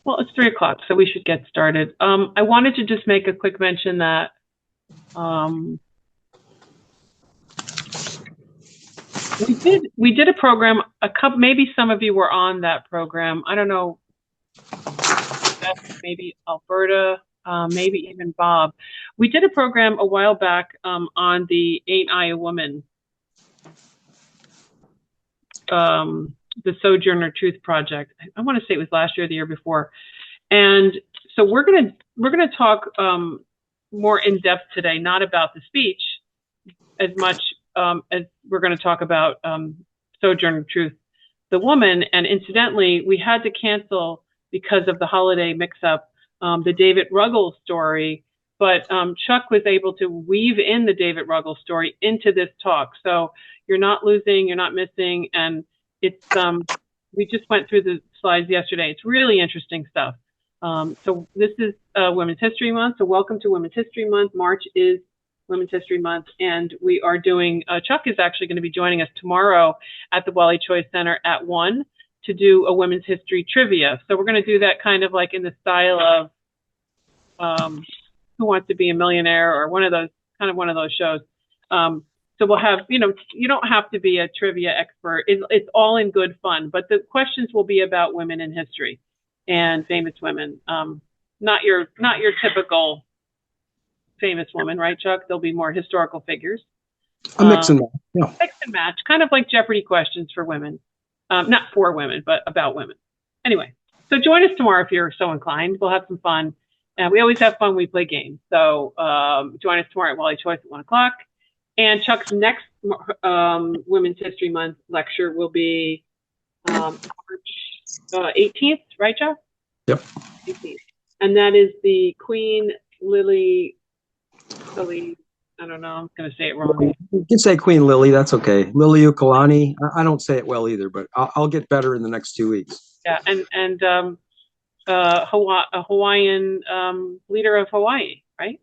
Well, it's 3 o'clock, so we should get started. I wanted to just make a quick mention that we did a program. Maybe some of you were on that program. I don't know. Maybe Alberta, maybe even Bob. We did a program a while back on the Ain't I a Woman, the Sojourner Truth Project. I want to say it was last year or the year before. And so we're gonna talk more in depth today, not about the speech as much as we're going to talk about Sojourner Truth, the woman. And incidentally, we had to cancel because of the holiday mix-up the David Ruggles story, but Chuck was able to weave in the David Ruggles story into this talk. So you're not losing, you're not missing, and it's we just went through the slides yesterday. It's really interesting stuff. So this is Women's History Month. So welcome to Women's History Month. March is Women's History Month, and we are doing, Chuck is actually going to be joining us tomorrow at the Wally Choice Center at 1 to do a women's history trivia. So we're going to do that kind of like in the style of Who Wants to Be a Millionaire, or one of those shows. So we'll have, you don't have to be a trivia expert. It's all in good fun, but the questions will be about women in history and famous women. Not your typical famous woman, right, Chuck? There'll be more historical figures. A mix and match. Yeah. Mix and match, kind of like Jeopardy questions for women. Not for women, but about women. Anyway, so join us tomorrow if you're so inclined. We'll have some fun. We always have fun when we play games. So join us tomorrow at Wally Choice at 1 o'clock. And Chuck's next Women's History Month lecture will be March 18th, right, Chuck? Yep. 18th. And that is the Queen Lily, I don't know, I'm going to say it wrong. You can say Queen Lily, that's okay. Lily Ukulani. I don't say it well either, but I'll get better in the next 2 weeks. Yeah, and a Hawaiian leader of Hawaii, right?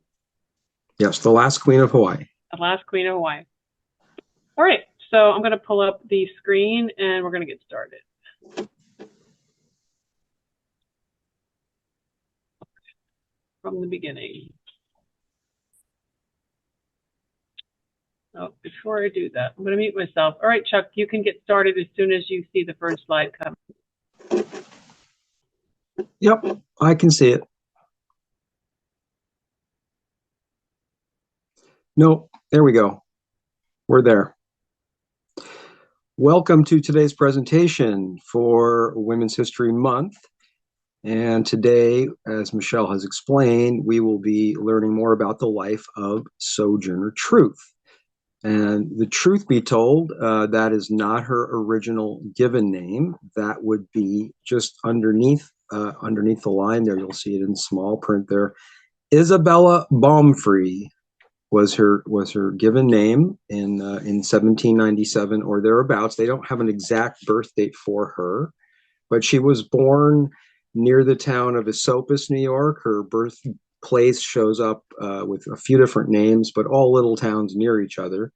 Yes, the last Queen of Hawaii. The last Queen of Hawaii. All right, so I'm going to pull up the screen and we're going to get started. From the beginning. Oh, before I do that, I'm going to mute myself. All right, Chuck, you can get started as soon as you see the first slide come. Yep, I can see it. No, there we go. We're there. Welcome to today's presentation for Women's History Month. And today, as Michelle has explained, we will be learning more about the life of Sojourner Truth. And the truth be told, that is not her original given name. That would be just underneath the line there. You'll see it in small print there. Isabella Baumfree was her given name in 1797 or thereabouts. They don't have an exact birth date for her, but she was born near the town of Esopus, New York. Her birthplace shows up with a few different names, but all little towns near each other.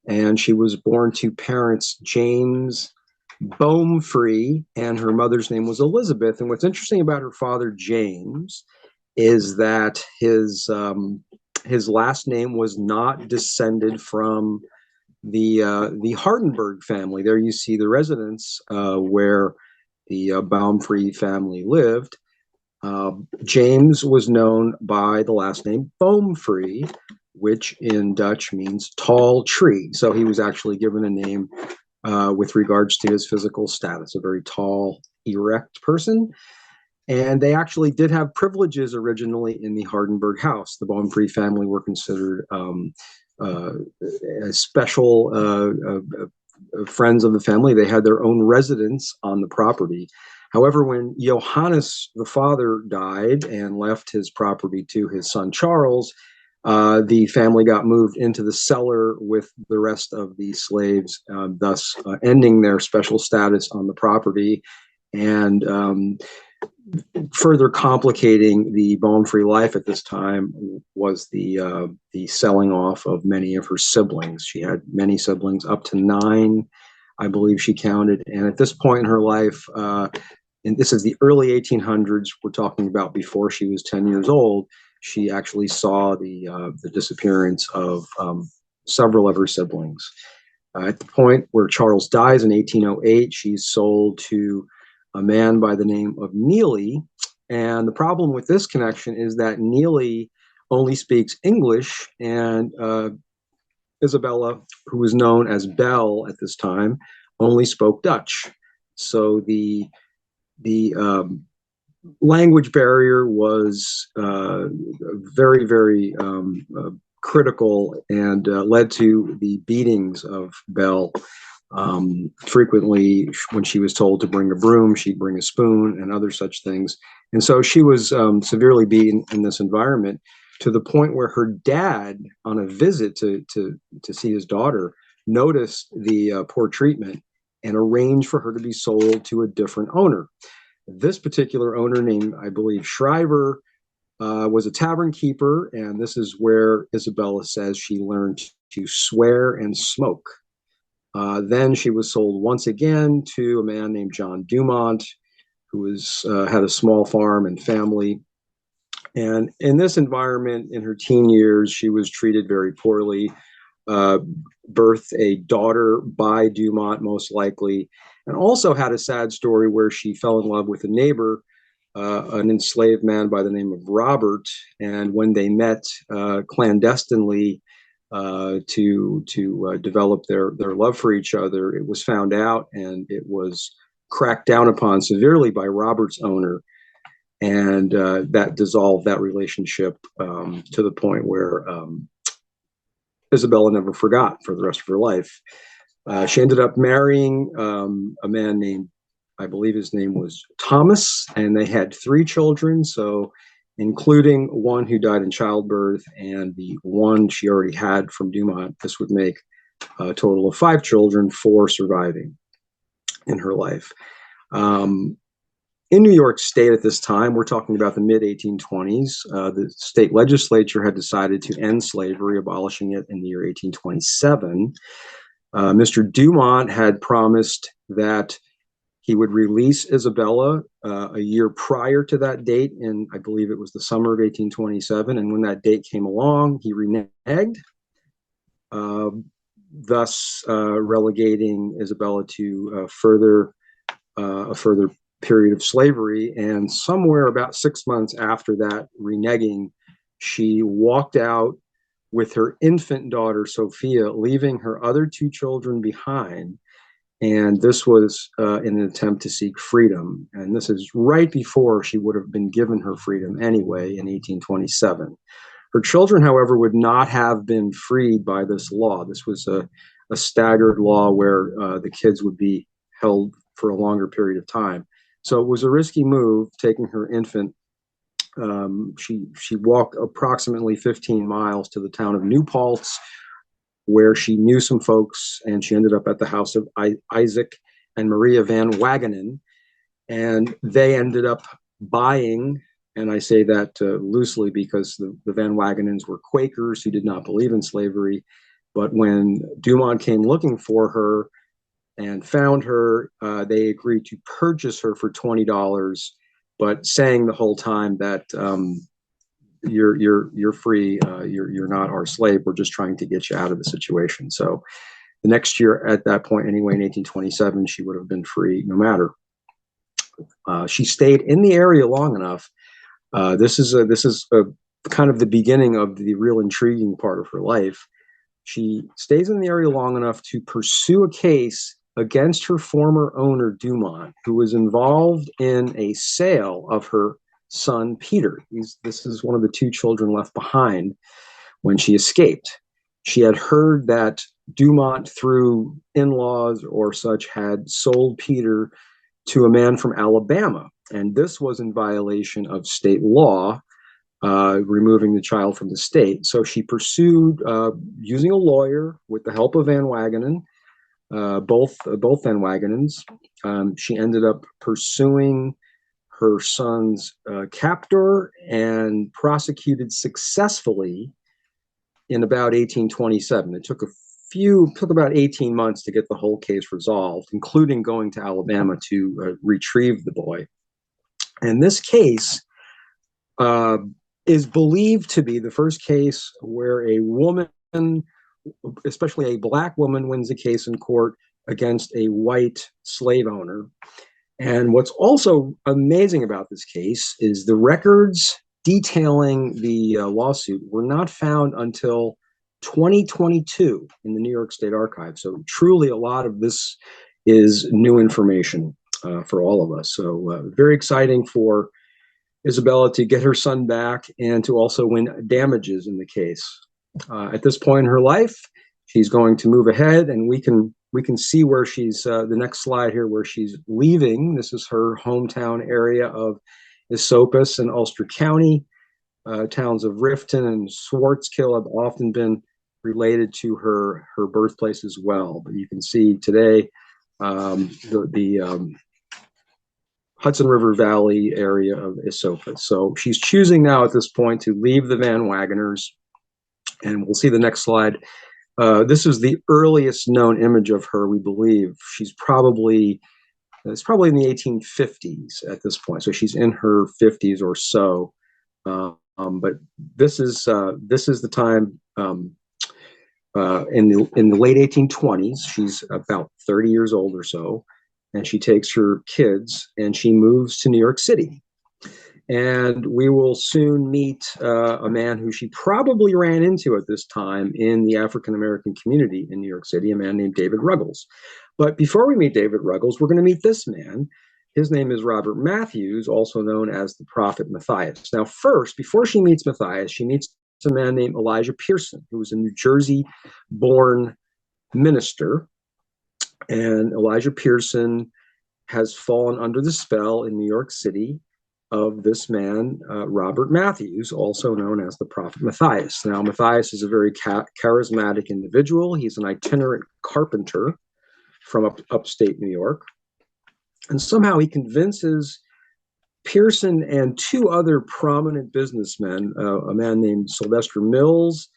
And she was born to parents James Baumfree, and her mother's name was Elizabeth. And what's interesting about her father James is that his last name was not descended from the Hardenberg family. There you see the residence where the Baumfree family lived. James was known by the last name Baumfree, which in Dutch means tall tree. So he was actually given a name with regards to his physical status, a very tall, erect person. And they actually did have privileges originally in the Hardenberg house. The Baumfree family were considered special friends of the family. They had their own residence on the property. However, when Johannes, the father, died and left his property to his son Charles, the family got moved into the cellar with the rest of the slaves, thus ending their special status on the property and further complicating the Baumfree life at this time was the selling off of many of her siblings. She had many siblings, up to 9, I believe she counted. And at this point in her life, and this is the early 1800s. We're talking about before she was 10 years old. She actually saw the disappearance of several of her siblings. At the point where Charles dies in 1808, she's sold to a man by the name of Neely. And the problem with this connection is that Neely only speaks English, and Isabella, who was known as Belle at this time, only spoke Dutch. So the language barrier was very, very critical, and led to the beatings of Belle. Frequently, when she was told to bring a broom, she'd bring a spoon and other such things. And so she was severely beaten in this environment, to the point where her dad, on a visit to see his daughter, noticed the poor treatment and arranged for her to be sold to a different owner. This particular owner, named, I believe, Shriver, was a tavern keeper, and this is where Isabella says she learned to swear and smoke. Then she was sold once again to a man named John Dumont, who had a small farm and family. And in this environment, in her teen years, she was treated very poorly, birthed a daughter by Dumont, most likely, and also had a sad story where she fell in love with a neighbor, an enslaved man by the name of Robert. And when they met clandestinely to develop their love for each other, it was found out, and it was cracked down upon severely by Robert's owner. And that dissolved that relationship to the point where Isabella never forgot for the rest of her life. She ended up marrying a man named, I believe his name was Thomas, and they had 3 children, so including one who died in childbirth and the one she already had from Dumont. This would make a total of 5 children, 4 surviving in her life. In New York State at this time, we're talking about the mid-1820s, the state legislature had decided to end slavery, abolishing it in the year 1827. Mr. Dumont had promised that he would release Isabella a year prior to that date, in, I believe it was the summer of 1827. And when that date came along, he reneged, thus relegating Isabella to a further period of slavery. And somewhere about 6 months after that reneging, she walked out with her infant daughter, Sophia, leaving her other 2 children behind. And this was in an attempt to seek freedom. And this is right before she would have been given her freedom anyway in 1827. Her children, however, would not have been freed by this law. This was a staggered law where the kids would be held for a longer period of time. So it was a risky move, taking her infant. She walked approximately 15 miles to the town of New Paltz, where she knew some folks, and she ended up at the house of Isaac and Maria Van Wagenen. And they ended up buying, and I say that loosely because the Van Wagenens were Quakers who did not believe in slavery. But when Dumont came looking for her and found her, they agreed to purchase her for $20, but saying the whole time that you're free, you're not our slave. We're just trying to get you out of the situation. So the next year, at that point anyway, in 1827, she would have been free no matter. She stayed in the area long enough. This is kind of the beginning of the real intriguing part of her life. She stays in the area long enough to pursue a case against her former owner, Dumont, who was involved in a sale of her son, Peter. This is one of the 2 children left behind when she escaped. She had heard that Dumont, through in-laws or such, had sold Peter to a man from Alabama. And this was in violation of state law, removing the child from the state. So she pursued, using a lawyer with the help of Van Wagenen, both Van Wagenens. She ended up pursuing her son's captor and prosecuted successfully in about 1827. It took about 18 months to get the whole case resolved, including going to Alabama to retrieve the boy. And this case uh, is believed to be the first case where a woman, especially a black woman, wins a case in court against a white slave owner. And what's also amazing about this case is the records detailing the lawsuit were not found until 2022 in the New York State Archive. So truly a lot of this is new information for all of us. So very exciting for Isabella to get her son back and to also win damages in the case. At this point in her life, she's going to move ahead, and we can see where she's the next slide here, where she's leaving. This is her hometown area of Esopus in Ulster County. Towns of Riften and Swartzkill have often been related to her birthplace as well. But you can see today the Hudson River Valley area of Esopus. So she's choosing now at this point to leave the Van Wagoners, and we'll see the next slide. This is the earliest known image of her, we believe. It's probably in the 1850s at this point. So she's in her 50s or so. But this is the time in the late 1820s. She's about 30 years old or so, and she takes her kids and she moves to New York City. And we will soon meet a man who she probably ran into at this time in the African-American community in New York City, a man named David Ruggles. But before we meet David Ruggles, we're going to meet this man. His name is Robert Matthews, also known as the Prophet Matthias. Now, first, before she meets Matthias, she meets a man named Elijah Pearson, who was a New Jersey-born minister. And Elijah Pearson has fallen under the spell in New York City of this man, Robert Matthews, also known as the Prophet Matthias. Now, Matthias is a very charismatic individual. He's an itinerant carpenter from upstate New York. And somehow he convinces Pearson and two other prominent businessmen, a man named Sylvester Mills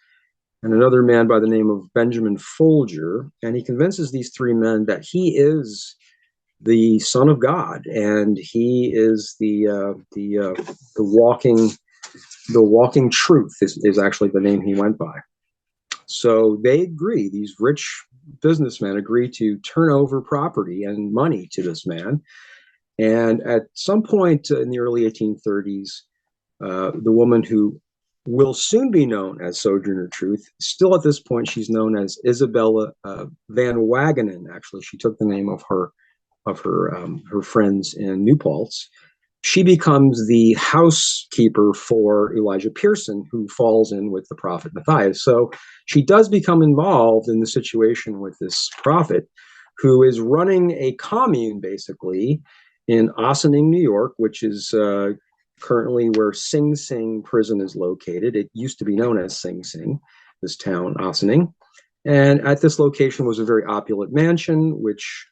and another man by the name of Benjamin Folger. And he convinces these three men that he is the Son of God, and he is the walking truth is actually the name he went by. So they agree, these rich businessmen agree to turn over property and money to this man. And at some point in the early 1830s, the woman who will soon be known as Sojourner Truth, still at this point, she's known as Isabella Van Wagenen. Actually, she took the name of her friends in New Paltz. She becomes the housekeeper for Elijah Pearson, who falls in with the Prophet Matthias. So she does become involved in the situation with this prophet, who is running a commune, basically, in Ossining, New York, which is currently where Sing Sing prison is located. It used to be known as Sing Sing, this town, Ossining. And at this location was a very opulent mansion, which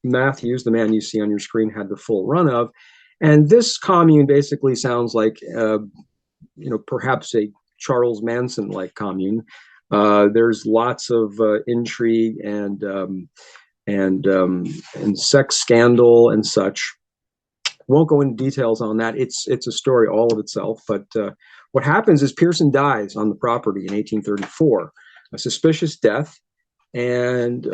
Matthews, the man you see on your screen, had the full run of. And this commune basically sounds like, perhaps a Charles Manson-like commune. There's lots of intrigue and sex scandal and such. Won't go into details on that. It's a story all of itself. But what happens is Pearson dies on the property in 1834, a suspicious death. And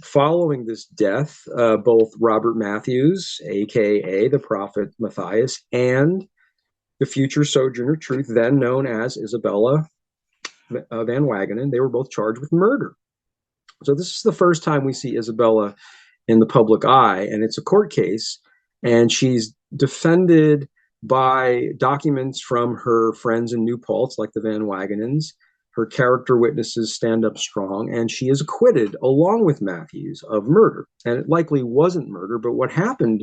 following this death, both Robert Matthews, aka the Prophet Matthias, and the future Sojourner Truth, then known as Isabella Van Wagenen, they were both charged with murder. So this is the first time we see Isabella in the public eye, and it's a court case, and she's defended by documents from her friends in New Paltz, like the Van Wagenens. Her character witnesses stand up strong, and she is acquitted, along with Matthews, of murder. And it likely wasn't murder, but what happened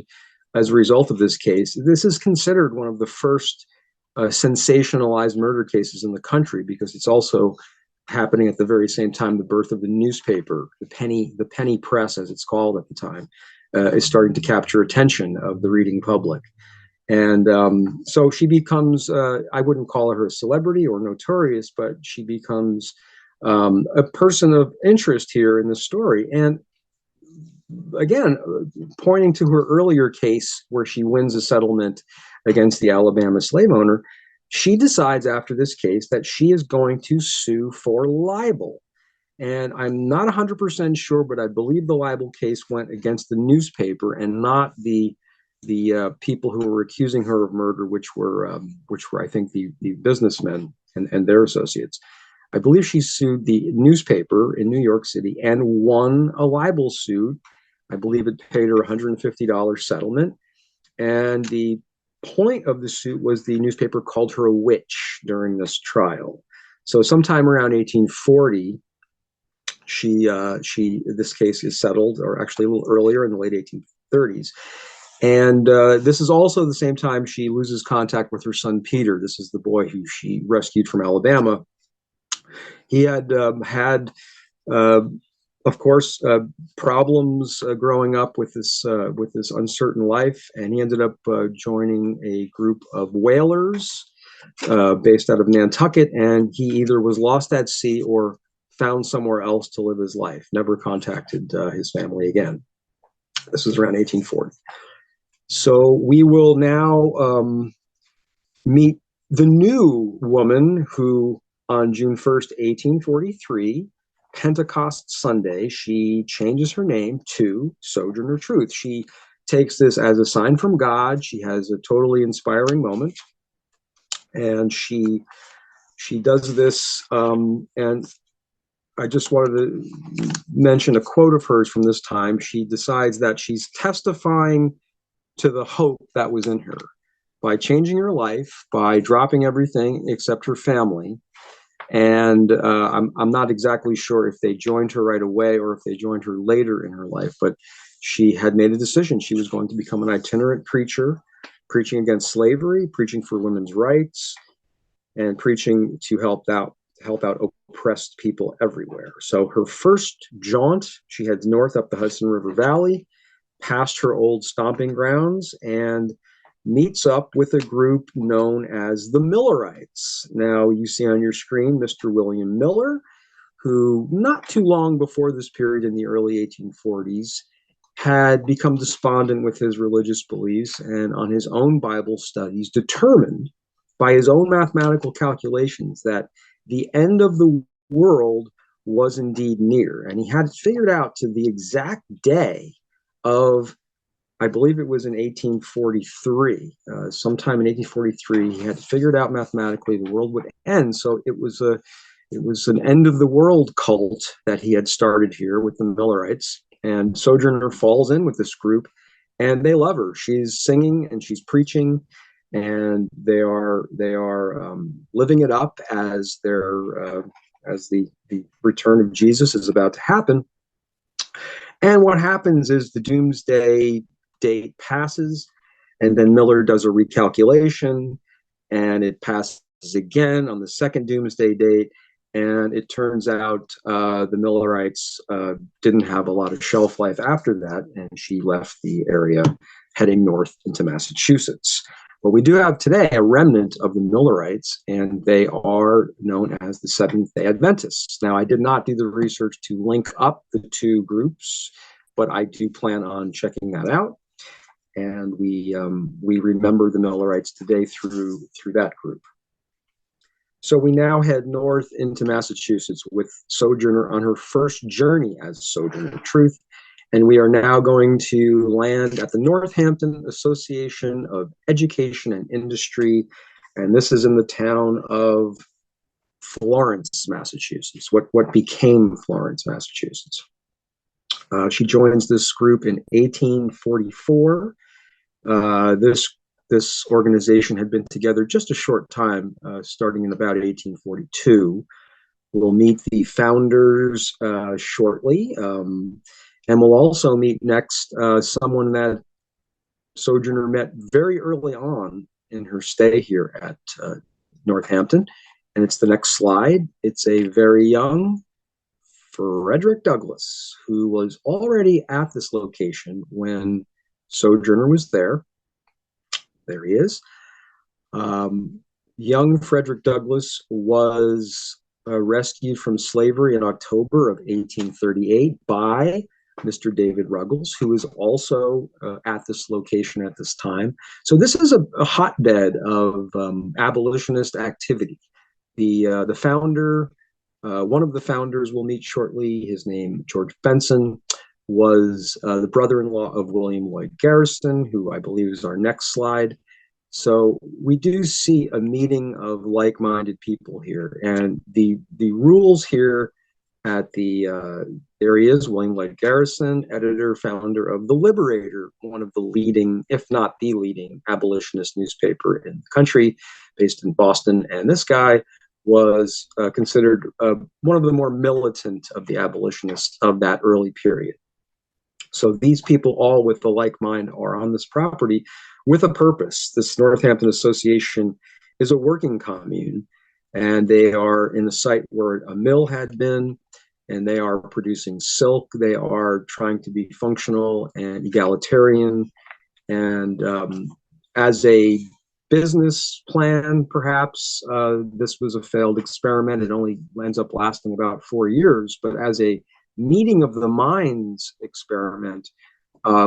as a result of this case, this is considered one of the first sensationalized murder cases in the country, because it's also happening at the very same time the birth of the newspaper, the penny press, as it's called at the time, is starting to capture attention of the reading public. And so she becomes, I wouldn't call her a celebrity or notorious, but she becomes a person of interest here in the story. And again, pointing to her earlier case where she wins a settlement against the Alabama slave owner, she decides after this case that she is going to sue for libel. And I'm not 100% sure, but I believe the libel case went against the newspaper and not the people who were accusing her of murder, which were I think the businessmen and their associates. I believe she sued the newspaper in New York City and won a libel suit. I believe it paid her $150 settlement. And the point of the suit was the newspaper called her a witch during this trial. So sometime around 1840, this case is settled, or actually a little earlier in the late 1830s. And this is also the same time she loses contact with her son Peter. This is the boy who she rescued from Alabama. He had had, of course, problems growing up with this uncertain life, and he ended up joining a group of whalers based out of Nantucket. And he either was lost at sea or found somewhere else to live his life. Never contacted his family again. This was around 1840. So we will now meet the new woman who, on June 1st, 1843, Pentecost Sunday, she changes her name to Sojourner Truth. She takes this as a sign from God. She has a totally inspiring moment, and she does this. And I just wanted to mention a quote of hers from this time. She decides that she's testifying to the hope that was in her by changing her life, by dropping everything except her family. And I'm not exactly sure if they joined her right away or if they joined her later in her life, but she had made a decision. She was going to become an itinerant preacher, preaching against slavery, preaching for women's rights, and preaching to help out oppressed people everywhere. So her first jaunt, she heads north up the Hudson River Valley, past her old stomping grounds, and meets up with a group known as the Millerites. Now, you see on your screen Mr. William Miller, who not too long before this period in the early 1840s had become despondent with his religious beliefs, and on his own Bible studies determined by his own mathematical calculations that the end of the world was indeed near. And he had figured out to the exact day of, I believe it was in 1843, sometime in 1843, he had figured out mathematically the world would end. So it was an end of the world cult that he had started here with the Millerites. And Sojourner falls in with this group, and they love her. She's singing and she's preaching, and they are living it up as the return of Jesus is about to happen. And what happens is the doomsday date passes, and then Miller does a recalculation, and it passes again on the second doomsday date. And it turns out the Millerites didn't have a lot of shelf life after that, and she left the area heading north into Massachusetts. But we do have today a remnant of the Millerites, and they are known as the Seventh-day Adventists. Now, I did not do the research to link up the two groups, but I do plan on checking that out. And we remember the Millerites today through that group. So we now head north into Massachusetts with Sojourner on her first journey as Sojourner Truth. And we are now going to land at the Northampton Association of Education and Industry. And this is in the town of Florence, Massachusetts, what became Florence, Massachusetts. She joins this group in 1844. This organization had been together just a short time, starting in about 1842. We'll meet the founders shortly. And we'll also meet next someone that Sojourner met very early on in her stay here at Northampton. And it's the next slide. It's a very young Frederick Douglass, who was already at this location when Sojourner was there. There he is. Young Frederick Douglass was rescued from slavery in October of 1838 by Mr. David Ruggles, who is also at this location at this time. So this is a hotbed of abolitionist activity. The founder, one of the founders we'll meet shortly, his name, George Benson, was the brother-in-law of William Lloyd Garrison, who I believe is our next slide. So we do see a meeting of like-minded people here, and the rules here at there he is, William Lloyd Garrison, editor, founder of The Liberator, one of the leading, if not the leading, abolitionist newspaper in the country, based in Boston. And this guy was considered one of the more militant of the abolitionists of that early period. So these people, all with the like mind, are on this property with a purpose. This Northampton Association is a working commune, and they are in the site where a mill had been, and they are producing silk. They are trying to be functional and egalitarian. And as a business plan, perhaps, this was a failed experiment. It only ends up lasting about 4 years. But as a meeting of the minds experiment,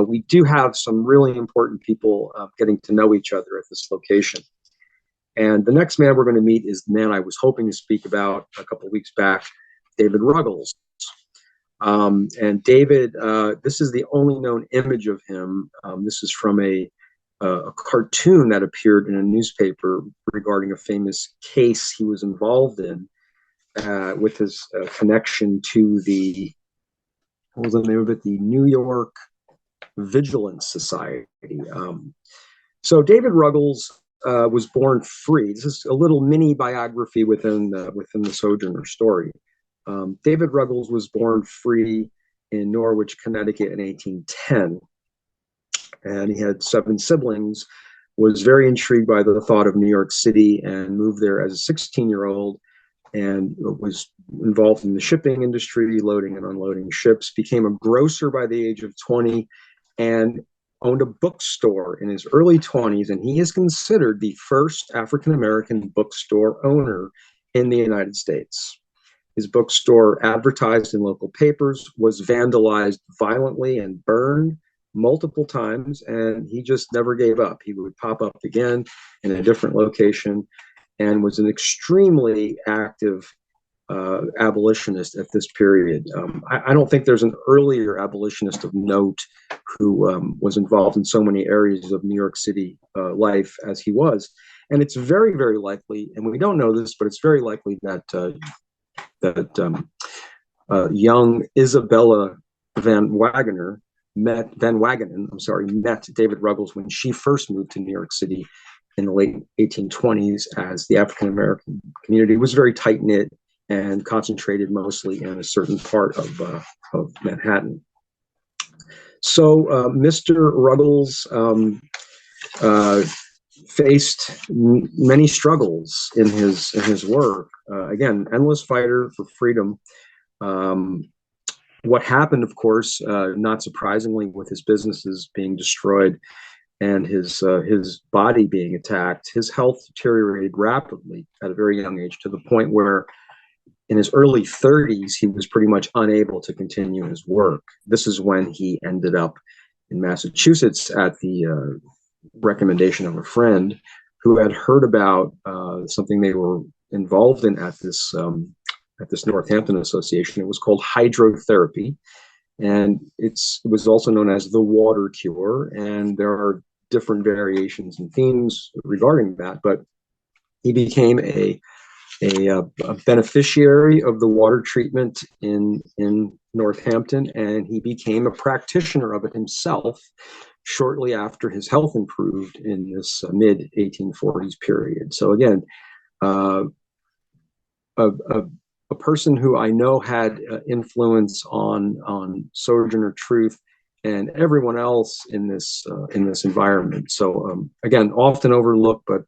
we do have some really important people getting to know each other at this location. And the next man we're going to meet is the man I was hoping to speak about a couple of weeks back, David Ruggles. And David, this is the only known image of him. This is from a cartoon that appeared in a newspaper regarding a famous case he was involved in with his connection to what was the name of it? The New York Vigilance Society. So David Ruggles was born free. This is a little mini biography within the Sojourner story. David Ruggles was born free in Norwich, Connecticut in 1810, and he had 7 siblings, was very intrigued by the thought of New York City, and moved there as a 16-year-old, and was involved in the shipping industry, loading and unloading ships, became a grocer by the age of 20, and owned a bookstore in his early 20s, and he is considered the first African-American bookstore owner in the United States. His bookstore, advertised in local papers, was vandalized violently and burned multiple times, and he just never gave up. He would pop up again in a different location, and was an extremely active abolitionist at this period. I don't think there's an earlier abolitionist of note who was involved in so many areas of New York City life as he was. And it's very, very likely, and we don't know this, but it's very likely that young Isabella Van Wagenen met David Ruggles when she first moved to New York City in the late 1820s, as the African-American community was very tight-knit and concentrated mostly in a certain part of Manhattan. So Mr. Ruggles faced many struggles in his work. Again, endless fighter for freedom. What happened, of course, not surprisingly, with his businesses being destroyed and his body being attacked, his health deteriorated rapidly at a very young age, to the point where in his early 30s, he was pretty much unable to continue his work. This is when he ended up in Massachusetts at the recommendation of a friend who had heard about something they were involved in at this Northampton Association. It was called hydrotherapy, and it was also known as the water cure. And there are different variations and themes regarding that, but he became a beneficiary of the water treatment in Northampton, and he became a practitioner of it himself shortly after his health improved in this mid-1840s period. So again, a person who I know had influence on Sojourner Truth and everyone else in this environment. So again, often overlooked, but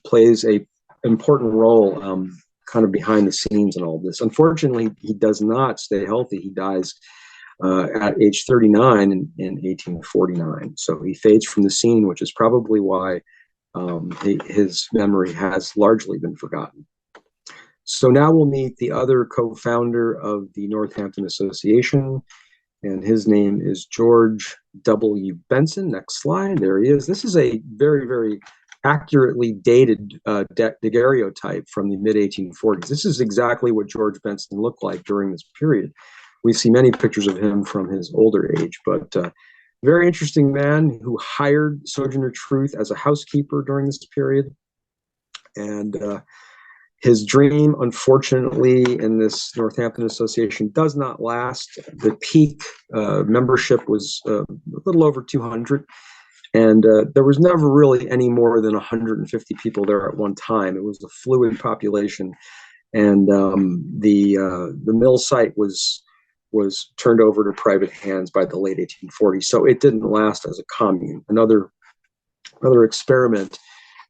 plays a important role kind of behind the scenes in all this. Unfortunately, he does not stay healthy. He dies at age 39 in 1849. So he fades from the scene, which is probably why his memory has largely been forgotten. So now we'll meet the other co-founder of the Northampton Association, And his name is George W. Benson. Next slide. There he is. This is a very, very accurately dated daguerreotype from the mid-1840s. This is exactly what George Benson looked like during this period. We see many pictures of him from his older age, but very interesting man who hired Sojourner Truth as a housekeeper during this period. And his dream, unfortunately, in this Northampton Association does not last. The peak membership was a little over 200, and there was never really any more than 150 people there at one time. It was a fluid population, and the mill site was turned over to private hands by the late 1840s. So it didn't last as a commune. Another experiment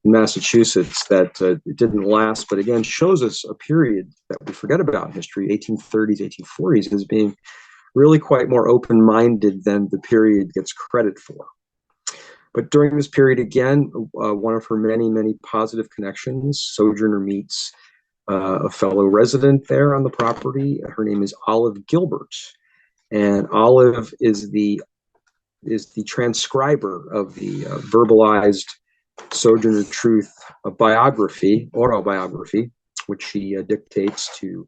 in Massachusetts that it didn't last, but again shows us a period that we forget about in history, 1830s, 1840s, as being really quite more open-minded than the period gets credit for. But during this period, again, one of her many, many positive connections, Sojourner meets a fellow resident there on the property. Her name is Olive Gilbert, and Olive is the transcriber of the verbalized Sojourner Truth autobiography, which she dictates to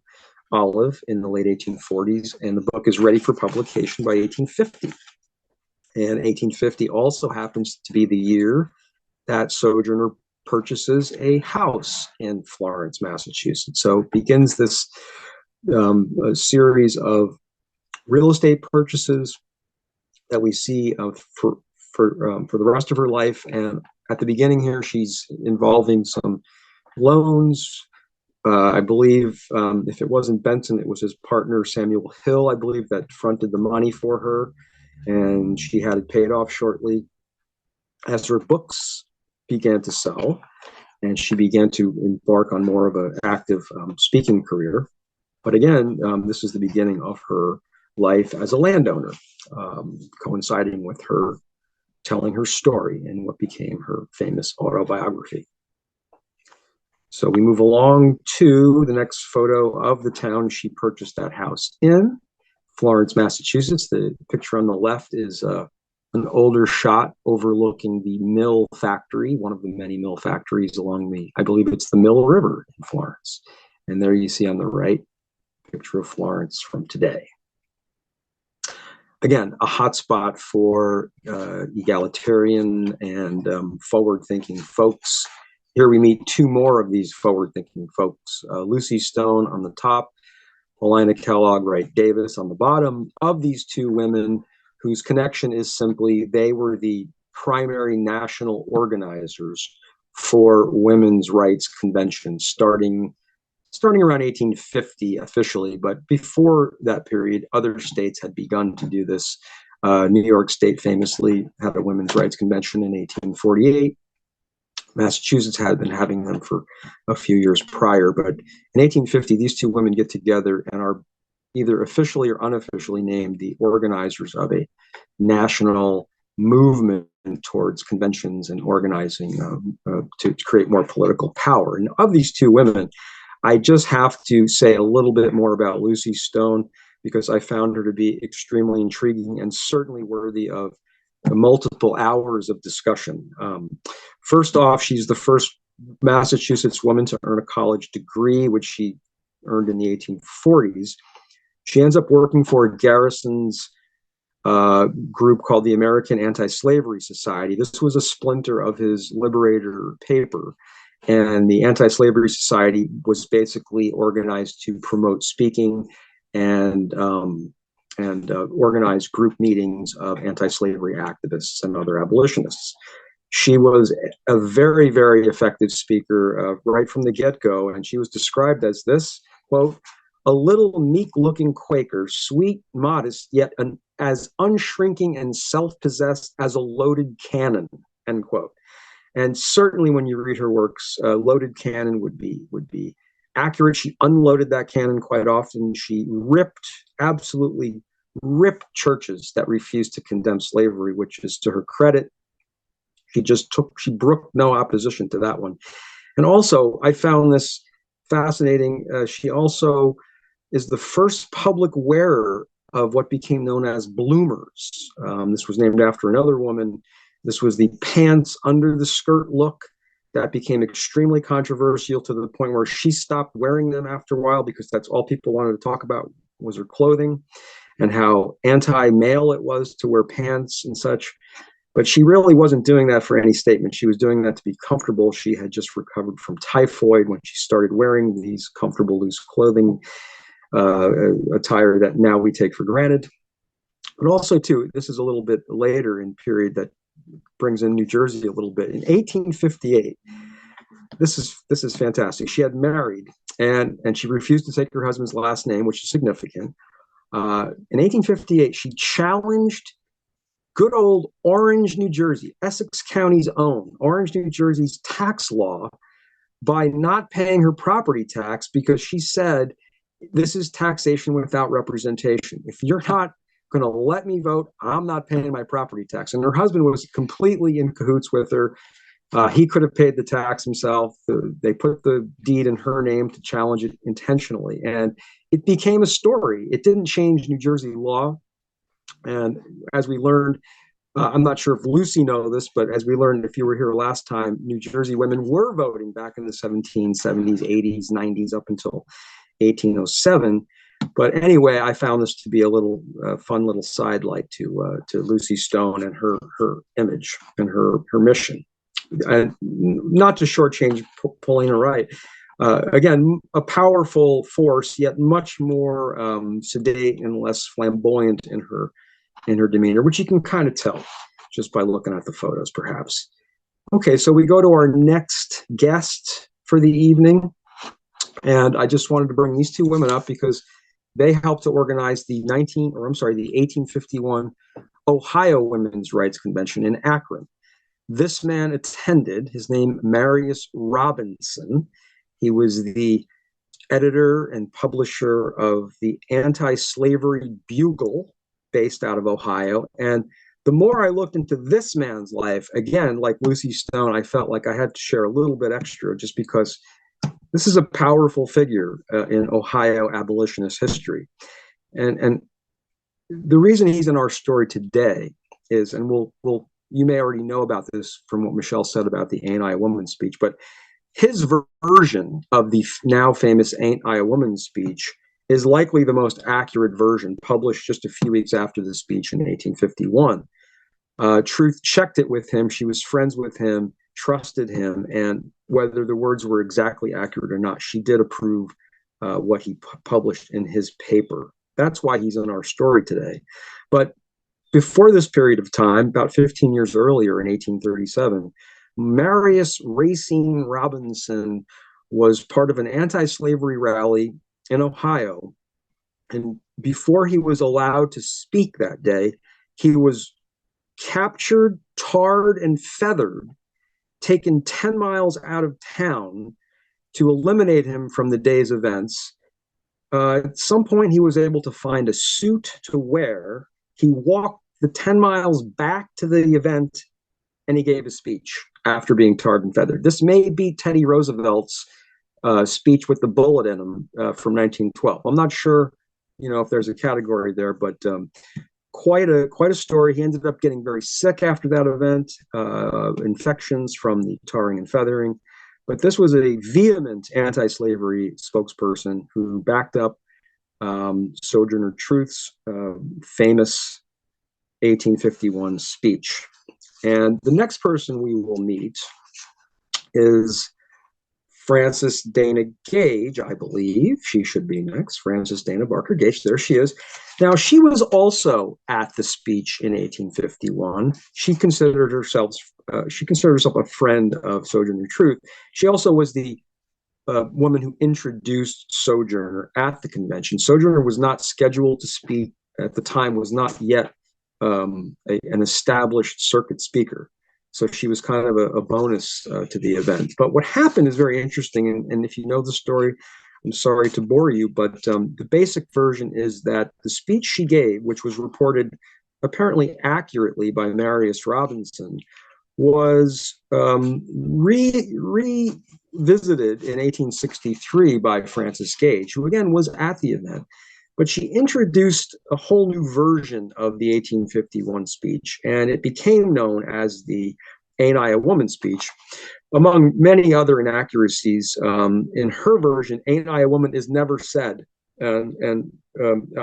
Olive in the late 1840s, and the book is ready for publication by 1850. And 1850 also happens to be the year that Sojourner purchases a house in Florence, Massachusetts. So begins this a series of real estate purchases that we see for the rest of her life. And at the beginning here, she's involving some loans. I believe if it wasn't Benson, it was his partner, Samuel Hill, I believe, that fronted the money for her. And she had it paid off shortly as her books began to sell. And she began to embark on more of an active speaking career. But again, this is the beginning of her life as a landowner, coinciding with her telling her story in what became her famous autobiography. So we move along to the next photo of the town she purchased that house in, Florence, Massachusetts. The picture on the left is an older shot overlooking the mill factory, one of the many mill factories along I believe it's the Mill River in Florence. And there you see on the right, a picture of Florence from today. Again, a hotspot for egalitarian and forward-thinking folks. Here we meet two more of these forward-thinking folks. Lucy Stone on the top, Helena Kellogg Wright Davis on the bottom. Of these two women, whose connection is simply they were the primary national organizers for women's rights conventions starting around 1850 officially, but before that period, other states had begun to do this. New York State famously had a women's rights convention in 1848. Massachusetts had been having them for a few years prior, but in 1850, these two women get together and are either officially or unofficially named the organizers of a national movement towards conventions and organizing to create more political power. And of these two women, I just have to say a little bit more about Lucy Stone because I found her to be extremely intriguing and certainly worthy of multiple hours of discussion. First off, she's the first Massachusetts woman to earn a college degree, which she earned in the 1840s. She ends up working for Garrison's group called the American Anti-Slavery Society. This was a splinter of his Liberator paper. And the Anti-Slavery Society was basically organized to promote speaking and organize group meetings of anti-slavery activists and other abolitionists. She was a very, very effective speaker right from the get-go, and she was described as this, quote, a little meek-looking Quaker, sweet, modest, yet as unshrinking and self-possessed as a loaded cannon, end quote. And certainly when you read her works, loaded cannon would be accurate. She unloaded that cannon quite often. She absolutely ripped churches that refused to condemn slavery, which is to her credit. She brooked no opposition to that one. And also, I found this fascinating. She also is the first public wearer of what became known as bloomers. This was named after another woman. This was the pants under the skirt look that became extremely controversial to the point where she stopped wearing them after a while because that's all people wanted to talk about was her clothing and how anti-male it was to wear pants and such. But she really wasn't doing that for any statement. She was doing that to be comfortable. She had just recovered from typhoid when she started wearing these comfortable, loose clothing attire that now we take for granted. But also, too, this is a little bit later in period that brings in New Jersey a little bit. In 1858, this is fantastic. She had married, and she refused to take her husband's last name, which is significant. In 1858, she challenged good old Orange, New Jersey, Essex County's own, Orange, New Jersey's tax law by not paying her property tax because she said, this is taxation without representation. If you're not going to let me vote, I'm not paying my property tax. And her husband was completely in cahoots with her. He could have paid the tax himself. They put the deed in her name to challenge it intentionally. And it became a story. It didn't change New Jersey law. And as we learned, I'm not sure if Lucy knows this, but as we learned, if you were here last time, New Jersey women were voting back in the 1770s, 80s, 90s, up until 1807. But anyway, I found this to be a little fun little sidelight to Lucy Stone and her image and her mission. And not to shortchange Paulina Wright. Again, a powerful force, yet much more sedate and less flamboyant in her demeanor, which you can kind of tell just by looking at the photos, perhaps. Okay, so we go to our next guest for the evening. And I just wanted to bring these two women up because they helped to organize the 1851 Ohio Women's Rights Convention in Akron. This man attended, his name Marius Robinson. He was the editor and publisher of the Anti-Slavery Bugle, based out of Ohio. And the more I looked into this man's life, again, like Lucy Stone, I felt like I had to share a little bit extra just because this is a powerful figure in Ohio abolitionist history. And the reason he's in our story today is, and you may already know about this from what Michelle said about the Ain't I a Woman speech, but his version of the now famous Ain't I a Woman speech is likely the most accurate version, published just a few weeks after the speech in 1851. Truth checked it with him. She was friends with him, trusted him, and whether the words were exactly accurate or not, she did approve what he published in his paper. That's why he's in our story today. But before this period of time, about 15 years earlier in 1837, Marius Racine Robinson was part of an anti-slavery rally in Ohio. And before he was allowed to speak that day, he was captured, tarred, and feathered, taken 10 miles out of town to eliminate him from the day's events. At some point, he was able to find a suit to wear. He walked the 10 miles back to the event, and he gave a speech after being tarred and feathered. This may be Teddy Roosevelt's speech with the bullet in him from 1912. I'm not sure, if there's a category there, but quite a story. He ended up getting very sick after that event, infections from the tarring and feathering. But this was a vehement anti-slavery spokesperson who backed up Sojourner Truth's famous 1851 speech. And the next person we will meet is Frances Dana Gage, I believe. She should be next. Frances Dana Barker Gage. There she is. Now, she was also at the speech in 1851. She considered herself a friend of Sojourner Truth. She also was the woman who introduced Sojourner at the convention. Sojourner was not scheduled to speak at the time, was not yet an established circuit speaker. So she was kind of a bonus to the event. But what happened is very interesting. And if you know the story, I'm sorry to bore you, but the basic version is that the speech she gave, which was reported apparently accurately by Marius Robinson, was revisited in 1863 by Frances Gage, who again was at the event. but she introduced a whole new version of the 1851 speech, and it became known as the Ain't I a Woman speech. Among many other inaccuracies, in her version, Ain't I a Woman is never said. I'm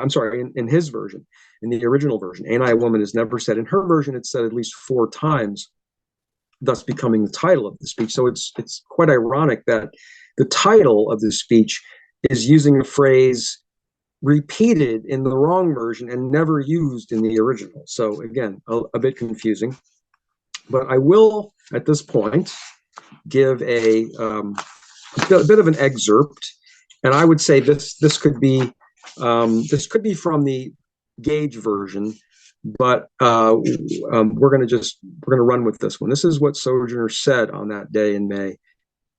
sorry, in his version, in the original version, Ain't I a Woman is never said. In her version, it's said at least 4 times, thus becoming the title of the speech. So it's quite ironic that the title of the speech is using a phrase repeated in the wrong version and never used in the original. So again, a bit confusing. But I will, at this point, give a bit of an excerpt, and I would say this could be from the Gage version, but we're going to run with this one. This is what Sojourner said on that day in May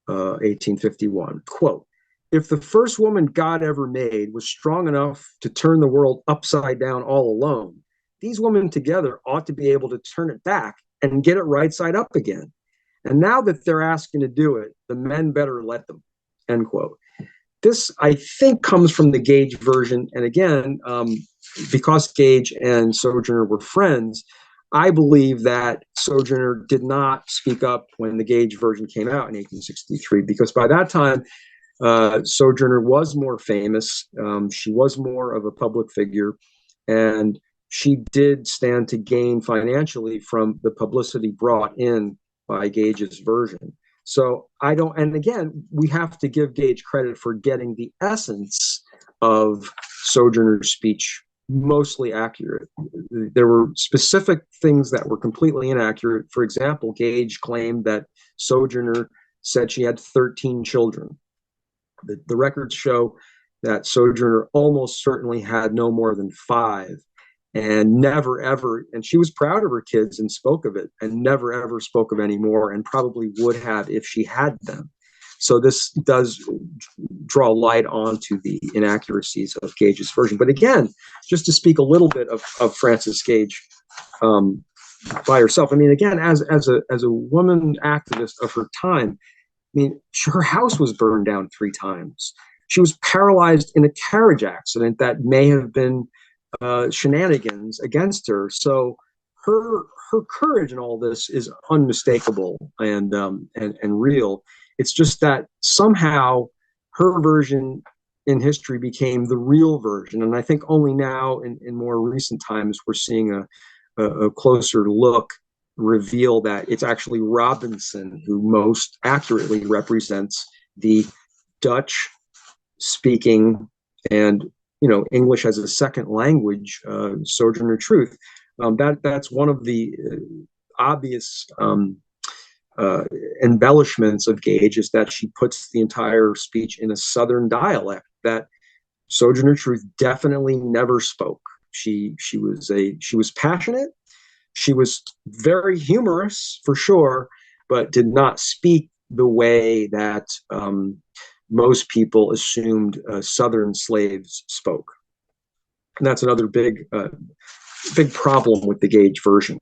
1851. Quote, "If the first woman God ever made was strong enough to turn the world upside down all alone, these women together ought to be able to turn it back and get it right side up again. And now that they're asking to do it, the men better let them." End quote. This, I think, comes from the Gage version. And again, because Gage and Sojourner were friends, I believe that Sojourner did not speak up when the Gage version came out in 1863, because by that time, Sojourner was more famous. She was more of a public figure, and she did stand to gain financially from the publicity brought in by Gage's version. So I don't, and again, we have to give Gage credit for getting the essence of Sojourner's speech mostly accurate. There were specific things that were completely inaccurate. For example, Gage claimed that Sojourner said she had 13 children. The records show that Sojourner almost certainly had no more than 5. And never ever, and she was proud of her kids and spoke of it, and never ever spoke of any more, and probably would have if she had them. So this does draw light onto the inaccuracies of Gage's version. But again, just to speak a little bit of Frances Gage by herself. I mean, again, as a woman activist of her time, I mean, her house was burned down 3 times. She was paralyzed in a carriage accident that may have been shenanigans against her. So her courage in all this is unmistakable and real. It's just that somehow her version in history became the real version, and I think only now in more recent times we're seeing a closer look reveal that it's actually Robinson who most accurately represents the Dutch speaking and English as a second language, Sojourner Truth. That's one of the obvious embellishments of Gage, is that she puts the entire speech in a Southern dialect that Sojourner Truth definitely never spoke. She was passionate. She was very humorous for sure, but did not speak the way that most people assumed Southern slaves spoke. And that's another big problem with the Gage version.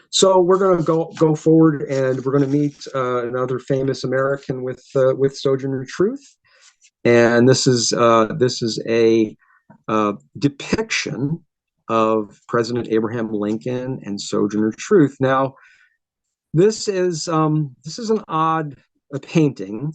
So we're going to go forward, and we're going to meet another famous American with Sojourner Truth, and this is a depiction of President Abraham Lincoln and Sojourner Truth. Now, this is an odd painting.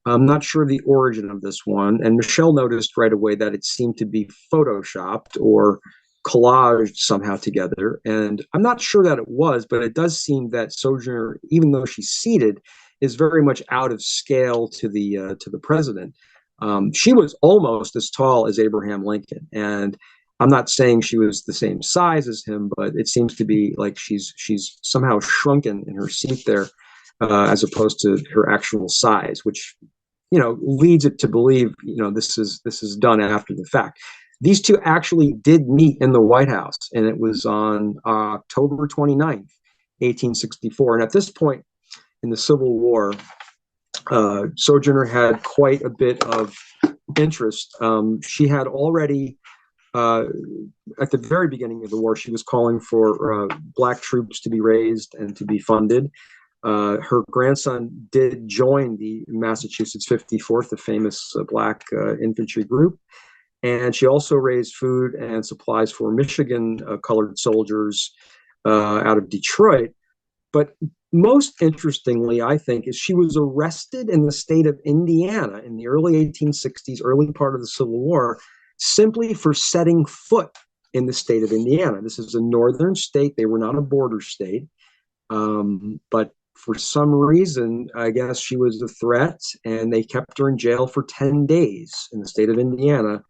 I'm not sure the origin of this one, and Michelle noticed right away that it seemed to be photoshopped or collaged somehow together, and I'm not sure that it was, but it does seem that Sojourner, even though she's seated, is very much out of scale to the president. She was almost as tall as Abraham Lincoln, and I'm not saying she was the same size as him, but it seems to be like she's somehow shrunken in her seat there, as opposed to her actual size, which leads it to believe this is done after the fact. These two actually did meet in the White House, and it was on October 29th, 1864. And at this point in the Civil War, Sojourner had quite a bit of interest. She had already, at the very beginning of the war, she was calling for Black troops to be raised and to be funded. Her grandson did join the Massachusetts 54th, the famous Black infantry group. And she also raised food and supplies for Michigan colored soldiers out of Detroit. But most interestingly, I think, is she was arrested in the state of Indiana in the early 1860s, early part of the Civil War, simply for setting foot in the state of Indiana. This is a northern state. They were not a border state. But for some reason, I guess she was a threat, and they kept her in jail for 10 days in the state of Indiana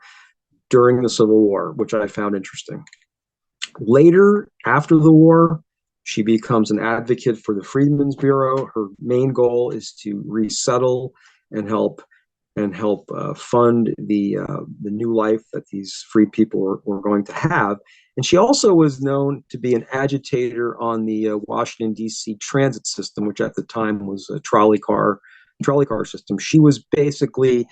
during the Civil War, which I found interesting. Later, after the war, she becomes an advocate for the Freedmen's Bureau. Her main goal is to resettle and help fund the new life that these free people were going to have. And she also was known to be an agitator on the Washington, D.C. transit system, which at the time was a trolley car system. She was basically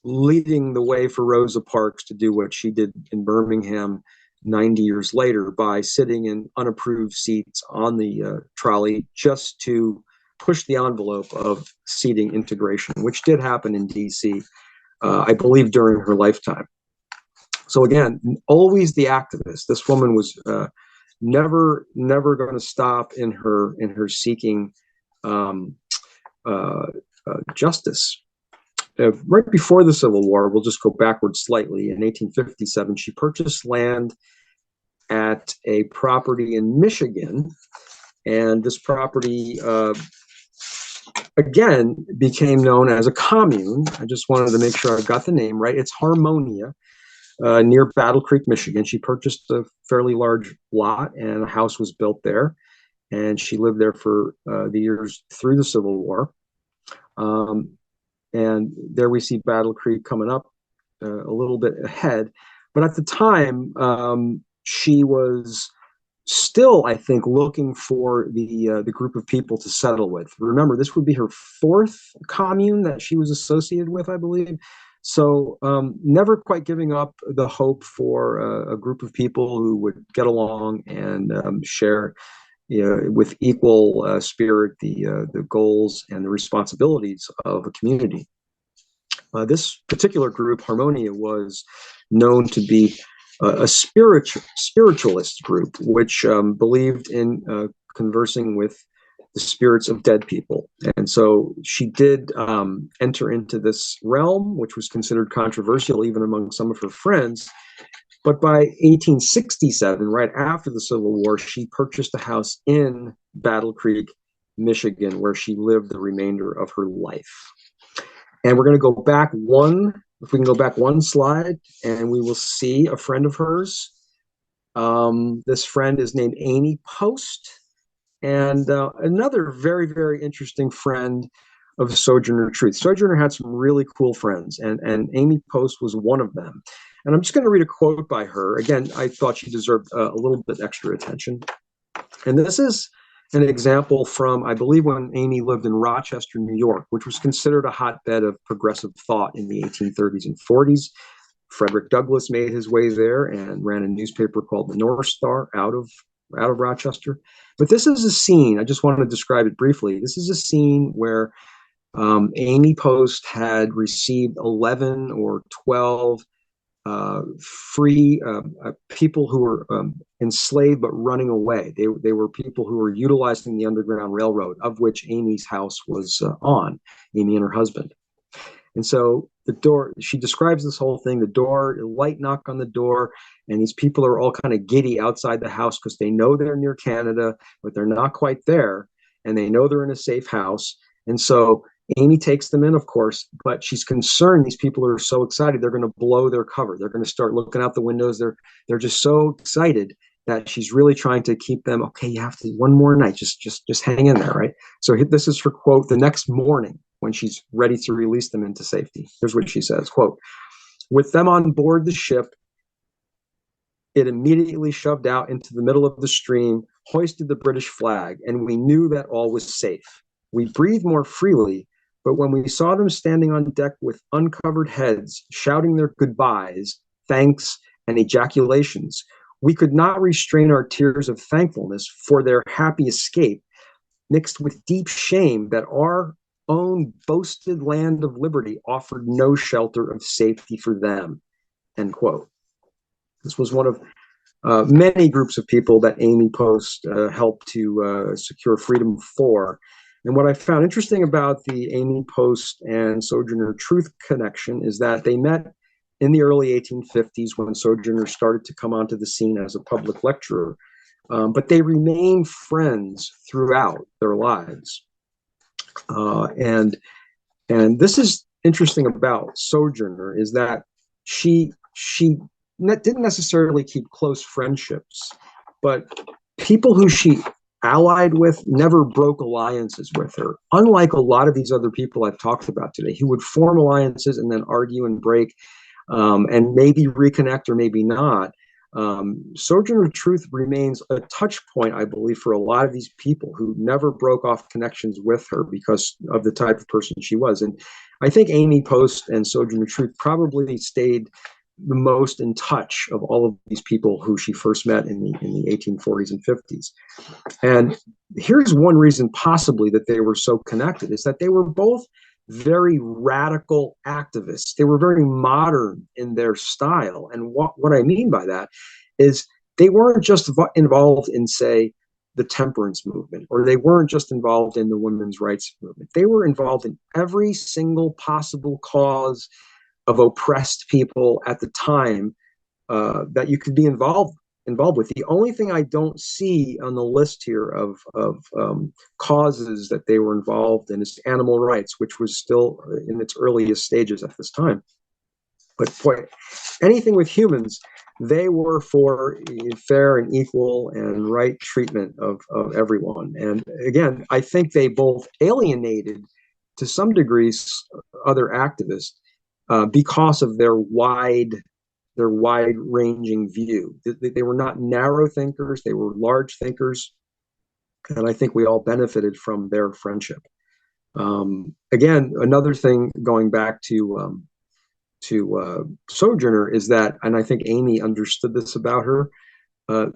leading the way for Rosa Parks to do what she did in Birmingham 90 years later by sitting in unapproved seats on the trolley just to push the envelope of seating integration, which did happen in DC, I believe, during her lifetime. So again, always the activist. This woman was never going to stop in her seeking justice. Right before the Civil War, we'll just go backwards slightly. In 1857, she purchased land at a property in Michigan, and this property again became known as a commune. I just wanted to make sure I got the name right. It's Harmonia, near Battle Creek, Michigan. She purchased a fairly large lot, and a house was built there, and she lived there for the years through the Civil War. And there we see Battle Creek coming up a little bit ahead. But at the time, she was still, I think, looking for the group of people to settle with. Remember, this would be her fourth commune that she was associated with, I believe. So never quite giving up the hope for a group of people who would get along and share with equal spirit the goals and the responsibilities of a community. This particular group, Harmonia, was known to be a spiritualist group, which believed in conversing with the spirits of dead people. And so she did enter into this realm, which was considered controversial even among some of her friends. But by 1867, right after the Civil War, she purchased a house in Battle Creek, Michigan, where she lived the remainder of her life. And we're going to go back if we can go back one slide, and we will see a friend of hers. This friend is named Amy Post, and another very, very interesting friend of Sojourner Truth. Sojourner had some really cool friends, and Amy Post was one of them. And I'm just going to read a quote by her. Again, I thought she deserved a little bit extra attention. And this is an example from, I believe, when Amy lived in Rochester, New York, which was considered a hotbed of progressive thought in the 1830s and 40s. Frederick Douglass made his way there and ran a newspaper called the North Star out of Rochester. But this is a scene, I just wanted to describe it briefly. This is a scene where Amy Post had received 11 or 12 free people who were enslaved but running away. They were people who were utilizing the Underground Railroad, of which Amy's house was on, Amy and her husband. And so the door, she describes this whole thing, the door, a light knock on the door, and these people are all kind of giddy outside the house because they know they're near Canada, but they're not quite there, and they know they're in a safe house. And so Amy takes them in, of course, but she's concerned these people are so excited they're going to blow their cover. They're going to start looking out the windows. They're just so excited that she's really trying to keep them. Okay, you have to one more night. Just hang in there, right? So this is her quote the next morning when she's ready to release them into safety. Here's what she says, quote, "With them on board the ship, it immediately shoved out into the middle of the stream, hoisted the British flag, and we knew that all was safe. We breathed more freely, but when we saw them standing on deck with uncovered heads, shouting their goodbyes, thanks, and ejaculations, we could not restrain our tears of thankfulness for their happy escape, mixed with deep shame that our own boasted land of liberty offered no shelter of safety for them, end quote. This was one of many groups of people that Amy Post helped to secure freedom for. And what I found interesting about the Amy Post and Sojourner Truth connection is that they met in the early 1850s when Sojourner started to come onto the scene as a public lecturer. But they remained friends throughout their lives. And this is interesting about Sojourner, is that she didn't necessarily keep close friendships, but people who she allied with never broke alliances with her. Unlike a lot of these other people I've talked about today, who would form alliances and then argue and break, and maybe reconnect or maybe not. Sojourner Truth remains a touch point, I believe, for a lot of these people who never broke off connections with her because of the type of person she was. And I think Amy Post and Sojourner Truth probably stayed the most in touch of all of these people who she first met in the 1840s and 50s. And here's one reason possibly that they were so connected, is that they were both very radical activists. They were very modern in their style. And what I mean by that is they weren't just involved in, say, the temperance movement, or they weren't just involved in the women's rights movement. They were involved in every single possible cause of oppressed people at the time that you could be involved with. The only thing I don't see on the list here of causes that they were involved in is animal rights, which was still in its earliest stages at this time. But boy, anything with humans, they were for fair and equal and right treatment of everyone. And again, I think they both alienated to some degrees other activists because of their wide-ranging view. They were not narrow thinkers; they were large thinkers, and I think we all benefited from their friendship. Again, another thing going back to Sojourner is that, and I think Amy understood this about her. Uh,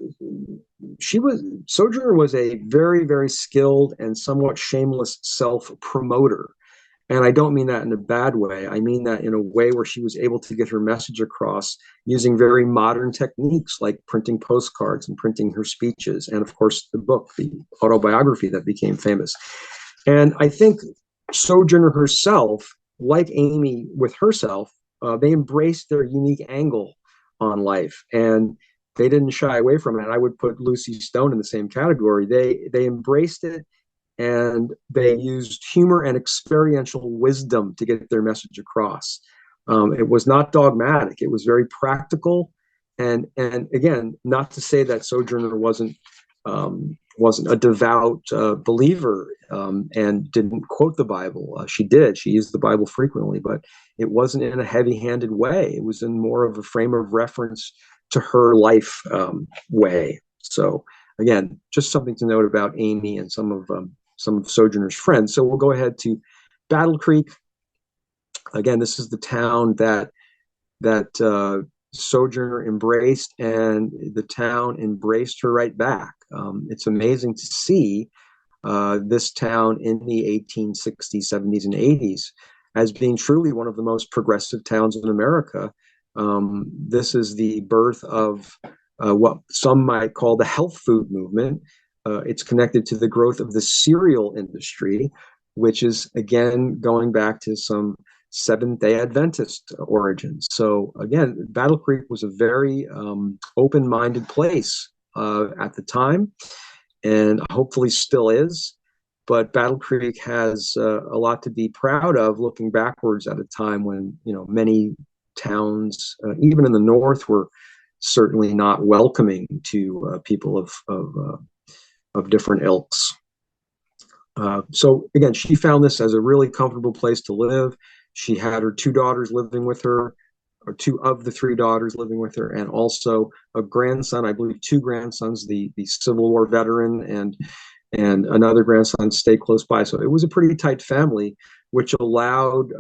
Sojourner was a very, very skilled and somewhat shameless self-promoter. And I don't mean that in a bad way. I mean that in a way where she was able to get her message across using very modern techniques like printing postcards and printing her speeches. And of course, the book, the autobiography that became famous. And I think Sojourner herself, like Amy with herself, they embraced their unique angle on life. And they didn't shy away from it. And I would put Lucy Stone in the same category. They embraced it, and they used humor and experiential wisdom to get their message across. It was not dogmatic. It was very practical. And again, not to say that Sojourner wasn't a devout believer and didn't quote the Bible. She did. She used the Bible frequently, but it wasn't in a heavy-handed way. It was in more of a frame of reference to her life way. So again, just something to note about Amy and some of Sojourner's friends. So we'll go ahead to Battle Creek. Again, this is the town that Sojourner embraced, and the town embraced her right back. It's amazing to see this town in the 1860s, 70s, and 80s as being truly one of the most progressive towns in America. This is the birth of what some might call the health food movement. It's connected to the growth of the cereal industry, which is, again, going back to some Seventh-day Adventist origins. So again, Battle Creek was a very open-minded place at the time, and hopefully still is. But Battle Creek has a lot to be proud of, looking backwards at a time when many towns, even in the North, were certainly not welcoming to people of different ilks. So again, she found this as a really comfortable place to live. She had her two daughters living with her, or two of the three daughters living with her, and also a grandson, I believe two grandsons, the Civil War veteran and another grandson stay close by. So it was a pretty tight family, which allowed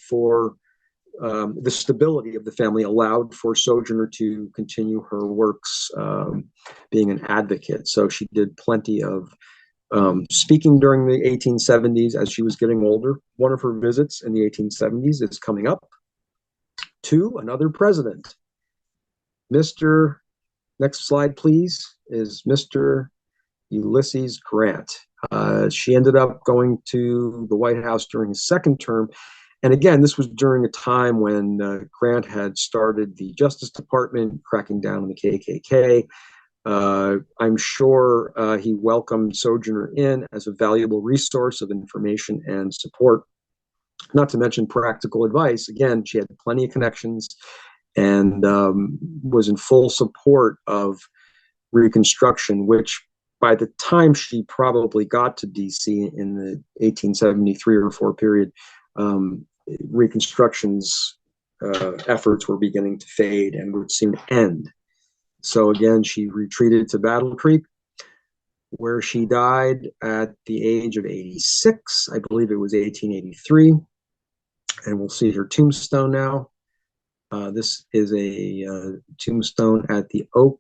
for the stability of the family, allowed for Sojourner to continue her works being an advocate. So she did plenty of speaking during the 1870s as she was getting older. One of her visits in the 1870s is coming up to another president. Mr. Next slide, please, is Mr. Ulysses Grant. She ended up going to the White House during his second term. And again, this was during a time when Grant had started the Justice Department, cracking down on the KKK. I'm sure he welcomed Sojourner in as a valuable resource of information and support, not to mention practical advice. Again, she had plenty of connections and was in full support of Reconstruction, which by the time she probably got to DC in the 1873 or 4 period, Reconstruction's efforts were beginning to fade and would seem to end. So again, she retreated to Battle Creek, where she died at the age of 86. I believe it was 1883. And we'll see her tombstone now. This is a tombstone at the Oak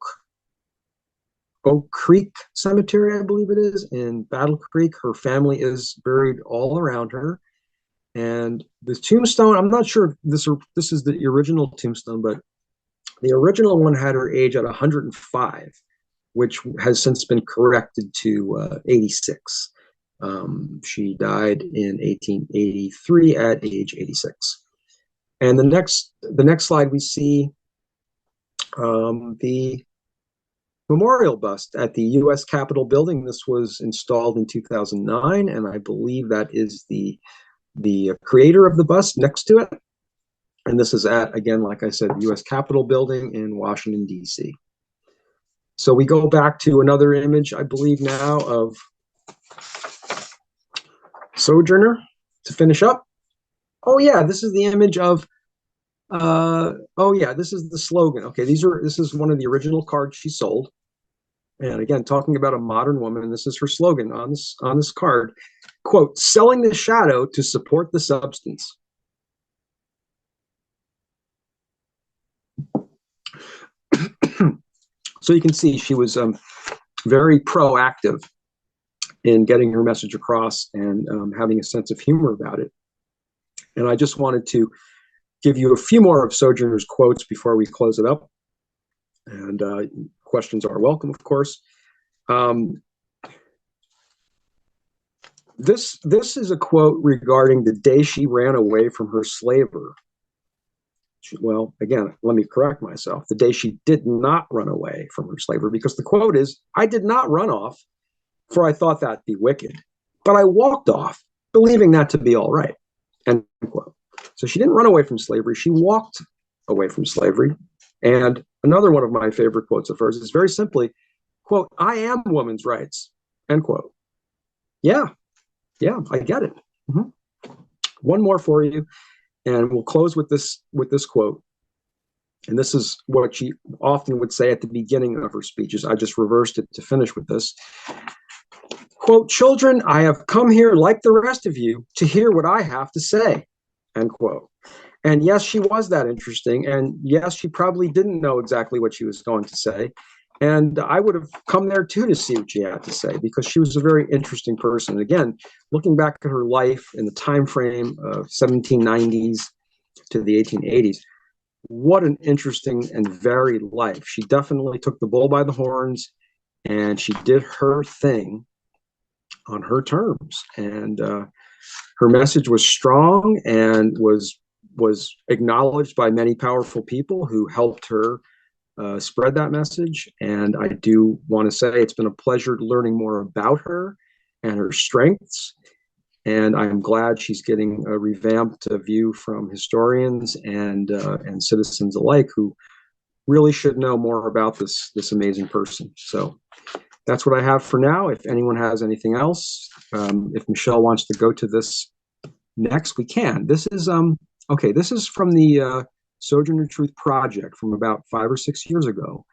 Creek Cemetery, I believe it is, in Battle Creek. Her family is buried all around her. And the tombstone, I'm not sure if this is the original tombstone, but the original one had her age at 105, which has since been corrected to 86. She died in 1883 at age 86. And the next slide, we see the memorial bust at the U.S. Capitol building. This was installed in 2009, and I believe that is the creator of the bust next to it. And this is at, again, like I said, the U.S. Capitol building in Washington, D.C. So we go back to another image, I believe now, of Sojourner to finish up. Oh yeah, this is the image of, oh yeah, this is the slogan. Okay, this is one of the original cards she sold. And again, talking about a modern woman, this is her slogan on this card. Quote, selling the shadow to support the substance. So you can see she was very proactive in getting her message across and having a sense of humor about it. And I just wanted to give you a few more of Sojourner's quotes before we close it up. And questions are welcome, of course. This is a quote regarding the day she ran away from her slaver. Well, again, let me correct myself. The day she did not run away from her slaver, because the quote is, I did not run off, for I thought that be wicked, but I walked off, believing that to be all right. End quote. So she didn't run away from slavery. She walked away from slavery. And another one of my favorite quotes of hers is very simply, quote, I am women's rights, end quote. Yeah, I get it. Mm-hmm. One more for you. And we'll close with this quote. And this is what she often would say at the beginning of her speeches. I just reversed it to finish with this. Quote, children, I have come here like the rest of you to hear what I have to say, end quote. And yes, she was that interesting. And yes, she probably didn't know exactly what she was going to say. And I would have come there too to see what she had to say, because she was a very interesting person. And again, looking back at her life in the time frame of 1790s to the 1880s, what an interesting and varied life. She definitely took the bull by the horns, and she did her thing on her terms. And her message was strong and was acknowledged by many powerful people who helped her spread that message. And I do want to say it's been a pleasure learning more about her and her strengths. And I'm glad she's getting a revamped view from historians and citizens alike who really should know more about this amazing person. So that's what I have for now. If anyone has anything else, if Michelle wants to go to this next, we can. This is okay. This is from the Sojourner Truth Project from about 5 or 6 years ago.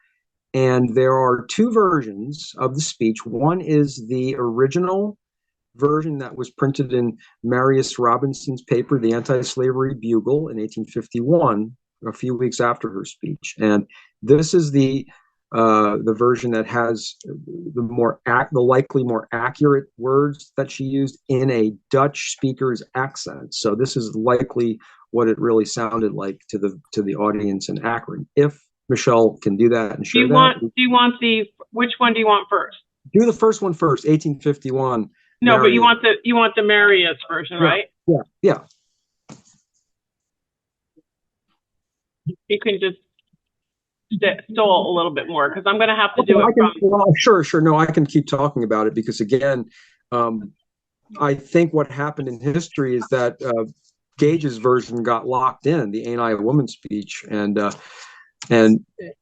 And there are two versions of the speech. One is the original version that was printed in Marius Robinson's paper, The Anti-Slavery Bugle, in 1851, a few weeks after her speech. And this is the the version that has the likely more accurate words that she used in a Dutch speaker's accent. So this is likely what it really sounded like to the audience in Akron. If Michelle can do that and share that. Which one do you want first? Do the first one first, 1851. No, but you want the Marius version, right? Yeah. You can just stall a little bit more because I'm going to have to do it. Sure. No, I can keep talking about it because again, I think what happened in history is that Gage's version got locked in, the Ain't I a Woman speech, and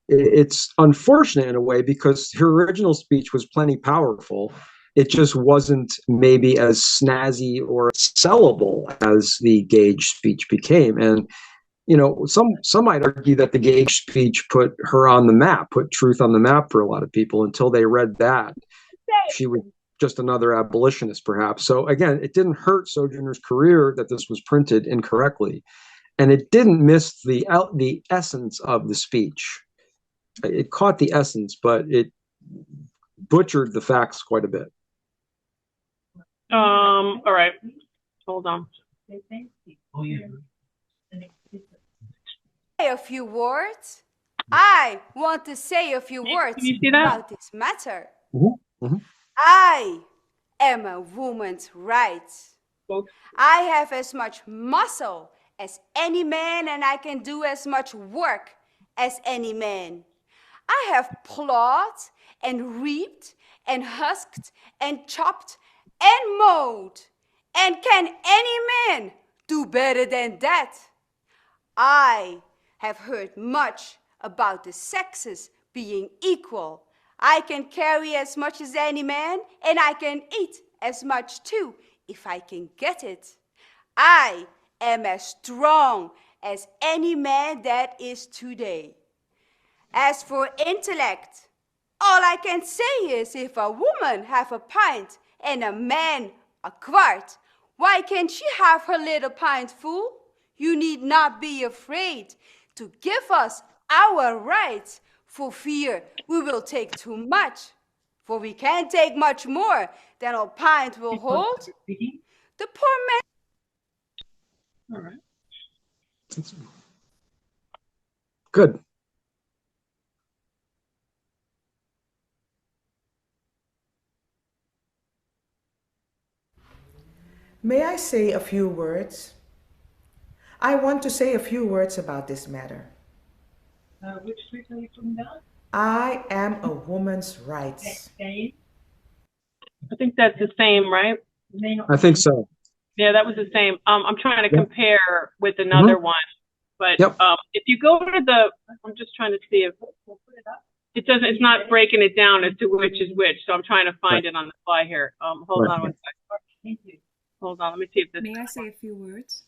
it's unfortunate in a way because her original speech was plenty powerful. It just wasn't maybe as snazzy or sellable as the Gage speech became. And some might argue that the Gage speech put her on the map, put truth on the map for a lot of people until they read that. She was just another abolitionist, perhaps. So again, it didn't hurt Sojourner's career that this was printed incorrectly. And it didn't miss the essence of the speech. It caught the essence, but it butchered the facts quite a bit. All right. Hold on. Oh, yeah. A few words. I want to say a few words about this matter. I am a woman's rights. I have as much muscle as any man, and I can do as much work as any man. I have plowed and reaped and husked and chopped and mowed. And can any man do better than that? I have heard much about the sexes being equal. I can carry as much as any man, and I can eat as much too, if I can get it. I am as strong as any man that is today. As for intellect, all I can say is if a woman have a pint and a man a quart, why can't she have her little pint full? You need not be afraid to give us our rights, for fear we will take too much. For we can't take much more than a pint will hold. The poor man. All right. Good. May I say a few words? I want to say a few words about this matter. Which street are you talking about? I am a woman's rights. I think that's the same, right? I think so. Yeah, that was the same. I'm trying to compare with another one, but if you go to I'm just trying to see if it doesn't. It's not breaking it down as to which is which. So I'm trying to find it on the fly here. Hold on one second. Thank you. Hold on. Let me see if this. May I say a few words?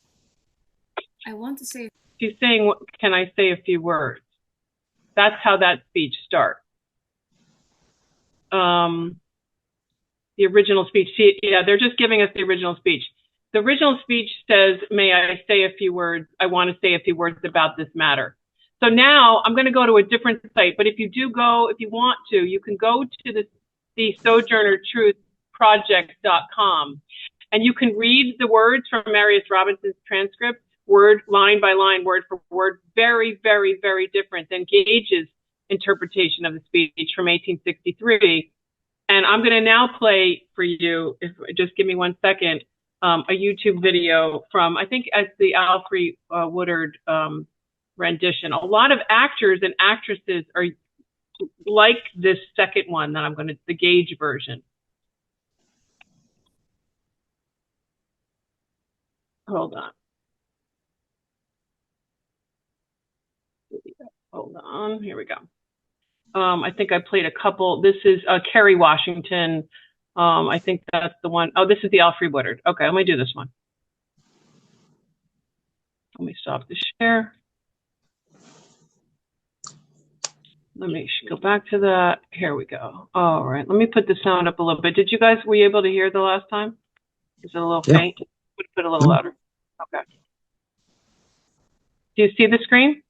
I want to say. She's saying, "Can I say a few words?" That's how that speech starts. The original speech. See, yeah, they're just giving us the original speech. The original speech says, "May I say a few words? I want to say a few words about this matter." So now I'm going to go to a different site. But if you want to, you can go to the Sojourner Truth Project.com, and you can read the words from Marius Robinson's transcript, word line by line, word for word. Very, very, very different than Gage's interpretation of the speech from 1863. And I'm going to now play for you, just give me 1 second, a YouTube video from, I think, as the Alfre Woodard rendition. A lot of actors and actresses are like this second one that I'm going to, the Gage version. Hold on. Hold on, here we go. I think I played a couple. This is Kerry Washington. I think that's the one. Oh, this is the Alfre Woodard. Okay, let me do this one. Let me stop the share. Let me go back to that. Here we go. All right, let me put the sound up a little bit. Were you able to hear the last time? Is it a little faint? Put it a little louder. Okay. Do you see the screen?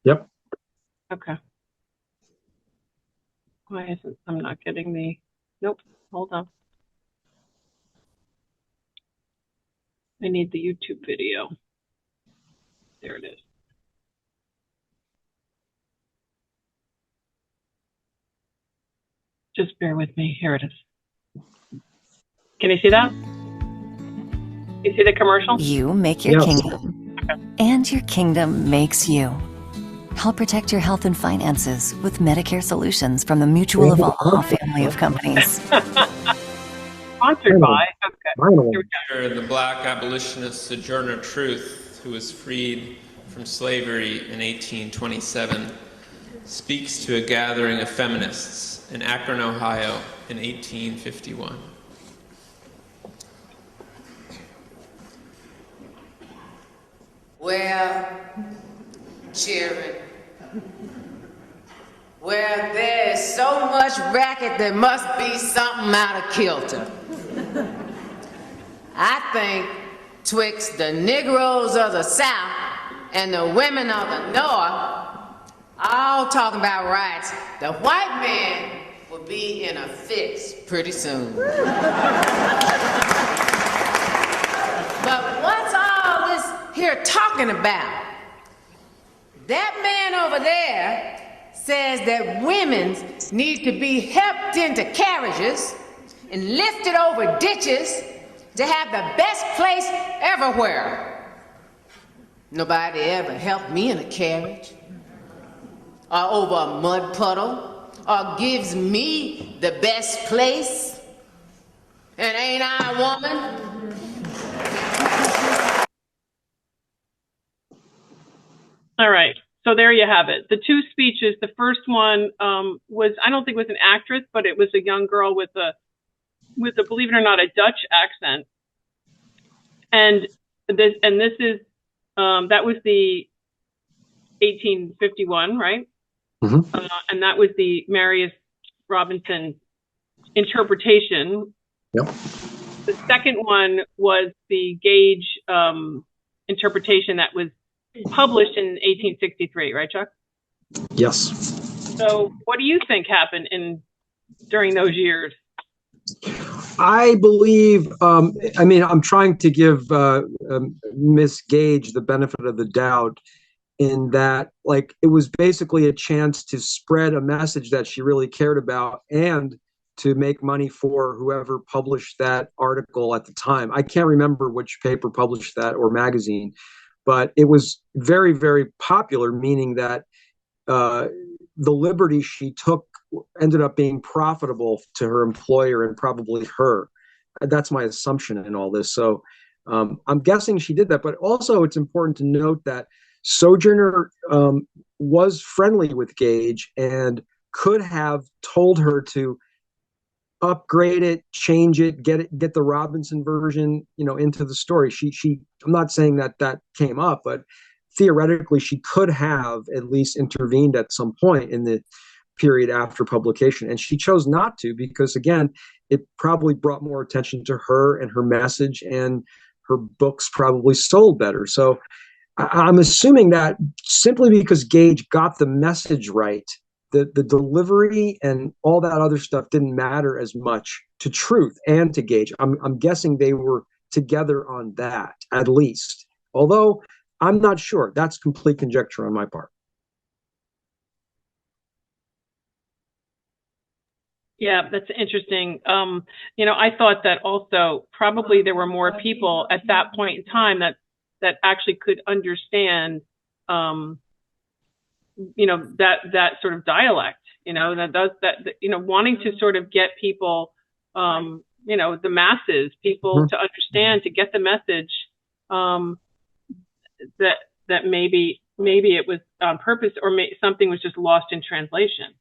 Yep. Okay. Why isn't, I'm not getting the, nope, hold on. I need the YouTube video. There it is. Just bear with me. Here it is. Can you see that? You see the commercial? You make your kingdom, and your kingdom makes you. Help protect your health and finances with Medicare solutions from the Mutual of Omaha family of companies. Sponsored by. Okay. Here we go. The black abolitionist Sojourner Truth, who was freed from slavery in 1827, speaks to a gathering of feminists in Akron, Ohio in 1851. Well, children, well, there's so much racket there must be something out of kilter. I think twixt the Negroes of the South and the women of the North, all talking about rights, the white man will be in a fix pretty soon. But what's all this here talking about? That man over there says that women need to be helped into carriages and lifted over ditches to have the best place everywhere. Nobody ever helped me in a carriage, or over a mud puddle, or gives me the best place. And ain't I a woman? All right. So there you have it. The two speeches. The first one was, I don't think it was an actress, but it was a young girl with a, believe it or not, a Dutch accent. And this is, that was the 1851, right? Mm-hmm. And that was the Marius Robinson interpretation. Yep. The second one was the Gage interpretation that was published in 1863, right, Chuck? Yes. So what do you think happened during those years? I believe, I mean, I'm trying to give Miss Gage the benefit of the doubt in that, like, it was basically a chance to spread a message that she really cared about and to make money for whoever published that article at the time. I can't remember which paper published that or magazine, but it was very, very popular, meaning that the liberty she took ended up being profitable to her employer and probably her. That's my assumption in all this. So I'm guessing she did that. But also it's important to note that Sojourner was friendly with Gage and could have told her to upgrade it, change it, get the Robinson version, into the story. I'm not saying that came up, but theoretically she could have at least intervened at some point in the period after publication. And she chose not to because, again, it probably brought more attention to her and her message, and her books probably sold better. So I'm assuming that simply because Gage got the message right, the delivery and all that other stuff didn't matter as much to Truth and to Gage. I'm guessing they were together on that, at least. Although I'm not sure. That's complete conjecture on my part. Yeah, that's interesting. I thought that also probably there were more people at that point in time that actually could understand, that sort of dialect, wanting to sort of get people, the masses, people to understand, to get the message, that maybe it was on purpose, or something was just lost in translation.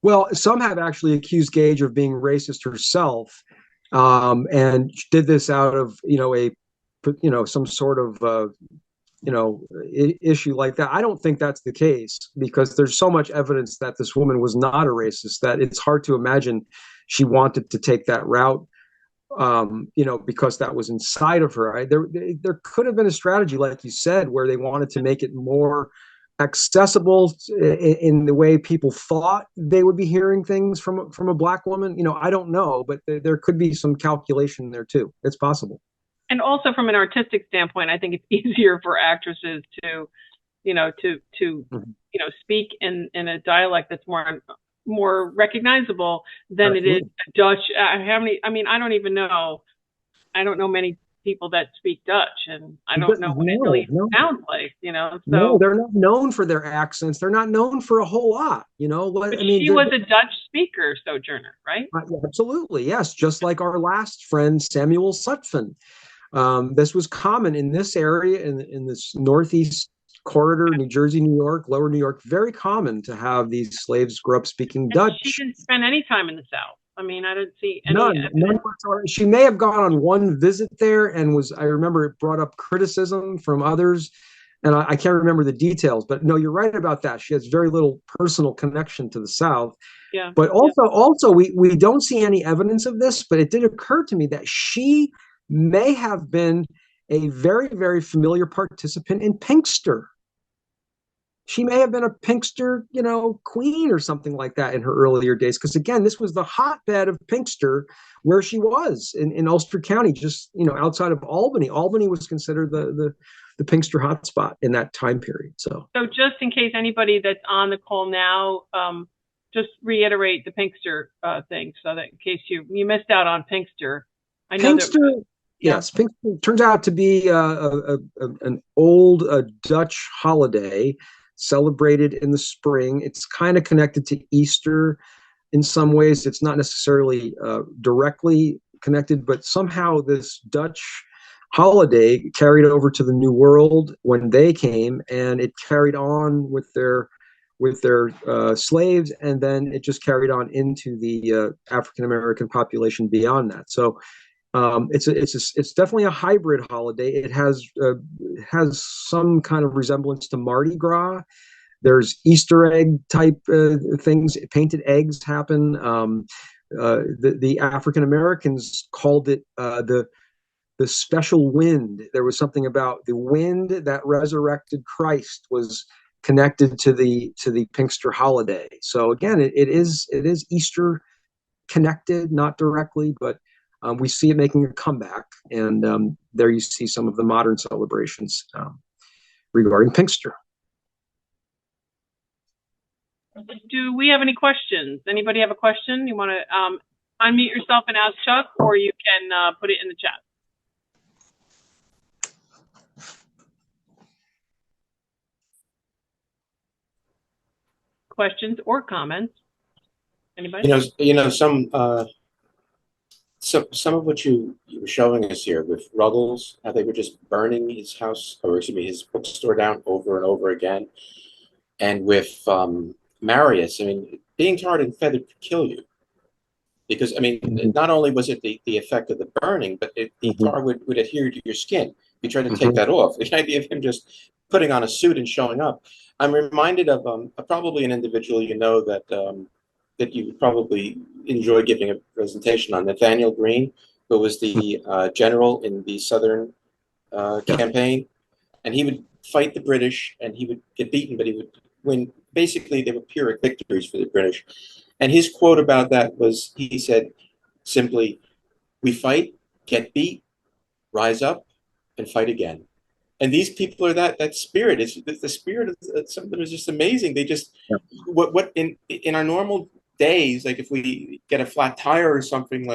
Well, some have actually accused Gage of being racist herself, and did this out of some sort of issue like that. I don't think that's the case, because there's so much evidence that this woman was not a racist that it's hard to imagine she wanted to take that route, because that was inside of her. There could have been a strategy, like you said, where they wanted to make it more accessible in the way people thought they would be hearing things from a Black woman. I don't know, but there could be some calculation there too. It's possible. And also from an artistic standpoint, I think it's easier for actresses to, speak in a dialect that's more recognizable than Absolutely. It is Dutch. I don't even know. I don't know many people that speak Dutch, and I don't know what it really sounds like. So no, they're not known for their accents. They're not known for a whole lot. But she was a Dutch speaker, Sojourner, right? Absolutely, yes. Just like our last friend Samuel Sutphen. This was common in this area, in this northeast corridor, New Jersey, New York, lower New York, very common to have these slaves grow up speaking Dutch. She didn't spend any time in the South. I didn't see any. None whatsoever. She may have gone on one visit there and I remember it brought up criticism from others. And I can't remember the details, but no, you're right about that. She has very little personal connection to the South. Yeah. But also we don't see any evidence of this, but it did occur to me that she may have been a very, very familiar participant in Pinkster. She may have been a Pinkster, queen or something like that in her earlier days. Because again, this was the hotbed of Pinkster where she was in Ulster County, just, outside of Albany. Albany was considered the Pinkster hotspot in that time period. So just in case anybody that's on the call now, just reiterate the Pinkster thing, so that in case you missed out on Pinkster. I know Pinkster, yes, Pinkster turns out to be an old Dutch holiday celebrated in the spring. It's kind of connected to Easter in some ways. It's not necessarily directly connected, but somehow this Dutch holiday carried over to the New World when they came, and it carried on with their slaves, and then it just carried on into the African American population beyond that. So it's definitely a hybrid holiday. It has some kind of resemblance to Mardi Gras. There's Easter egg type things. Painted eggs happen. The African Americans called it the special wind. There was something about the wind that resurrected Christ was connected to the Pinkster holiday. So again, it is Easter connected, not directly, but we see it making a comeback, and there you see some of the modern celebrations regarding Pinkster. Do we have any questions? Anybody have a question? You want to unmute yourself and ask Chuck, or you can put it in the chat. Questions or comments? Anybody? Some of what you were showing us here with Ruggles, how they were just burning his house, or excuse me, his bookstore down over and over again. And with Marius, being tarred and feathered could kill you. Because, not only was it the effect of the burning, but the tar would adhere to your skin. You try to take that off. The idea of him just putting on a suit and showing up. I'm reminded of probably an individual that you would probably enjoy giving a presentation on, Nathaniel Greene, who was the general in the Southern campaign. And he would fight the British, and he would get beaten, but he would win. Basically, they were Pyrrhic victories for the British. And his quote about that was, he said simply, "We fight, get beat, rise up, and fight again." And these people are that spirit. It's the spirit of something is just amazing. They just, what in our normal days, like if we get a flat tire or something,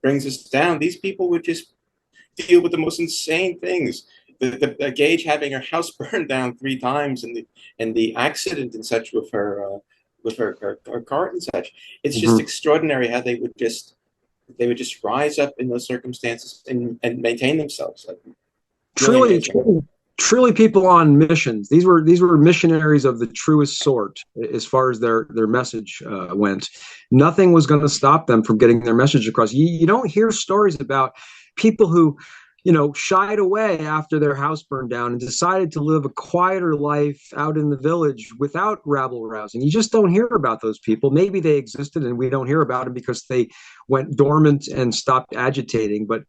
brings us down, these people would just deal with the most insane things. The Gage having her house burned down 3 times, and the accident and such with her cart and such. It's just extraordinary how they would just rise up in those circumstances and maintain themselves. Truly people on missions. These were missionaries of the truest sort as far as their message went. Nothing was going to stop them from getting their message across. You don't hear stories about people who, shied away after their house burned down and decided to live a quieter life out in the village without rabble rousing. You just don't hear about those people. Maybe they existed and we don't hear about them because they went dormant and stopped agitating. But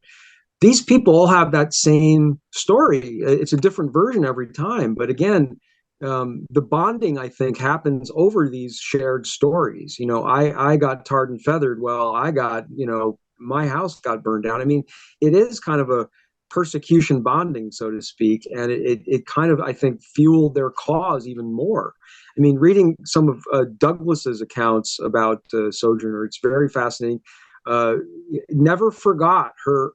these people all have that same story. It's a different version every time. But again, the bonding, I think, happens over these shared stories. You know, I got tarred and feathered. Well, I got, you know, my house got burned down. I mean, it is kind of a persecution bonding, so to speak, and it kind of, I think, fueled their cause even more. I mean, reading some of Douglas's accounts about Sojourner, it's very fascinating. Never forgot her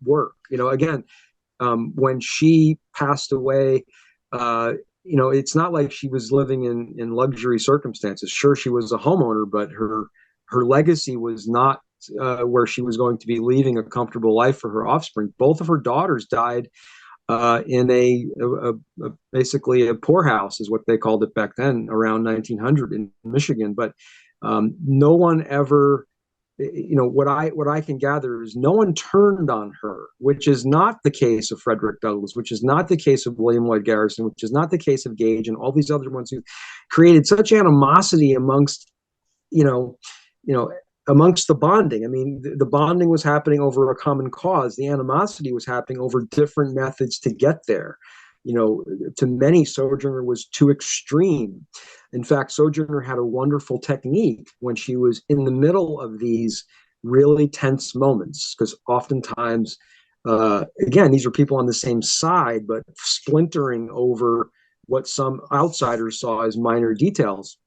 work. You know, again, when she passed away, you know, it's not like she was living in luxury circumstances. Sure, she was a homeowner, but her legacy was not where she was going to be leaving a comfortable life for her offspring. Both of her daughters died in basically a poorhouse, is what they called it back then, around 1900 in Michigan. But no one ever, you know, what I can gather is no one turned on her, which is not the case of Frederick Douglass, which is not the case of William Lloyd Garrison, which is not the case of Gage and all these other ones who created such animosity amongst, you know, amongst the bonding. I mean, the bonding was happening over a common cause. The animosity was happening over different methods to get there. You know, to many, Sojourner was too extreme. In fact, Sojourner had a wonderful technique when she was in the middle of these really tense moments, because oftentimes, again, these are people on the same side, but splintering over what some outsiders saw as minor details.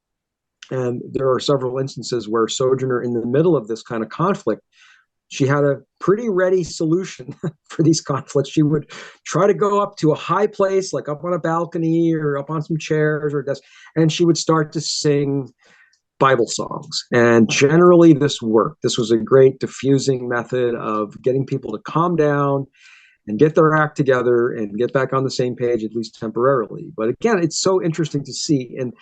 And there are several instances where Sojourner, in the middle of this kind of conflict, she had a pretty ready solution for these conflicts. She would try to go up to a high place, like up on a balcony or up on some chairs or desk, and she would start to sing Bible songs. And generally this worked. This was a great diffusing method of getting people to calm down and get their act together and get back on the same page, at least temporarily. But again, it's so interesting to see. And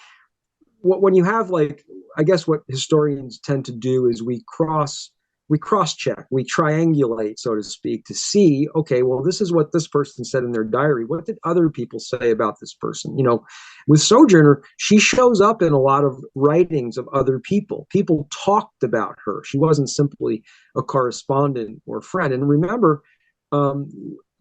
when you have, like, I guess what historians tend to do is we cross-check, we triangulate, so to speak, to see, okay, well, this is what this person said in their diary. What did other people say about this person? You know, with Sojourner, she shows up in a lot of writings of other people. People talked about her. She wasn't simply a correspondent or friend. And remember,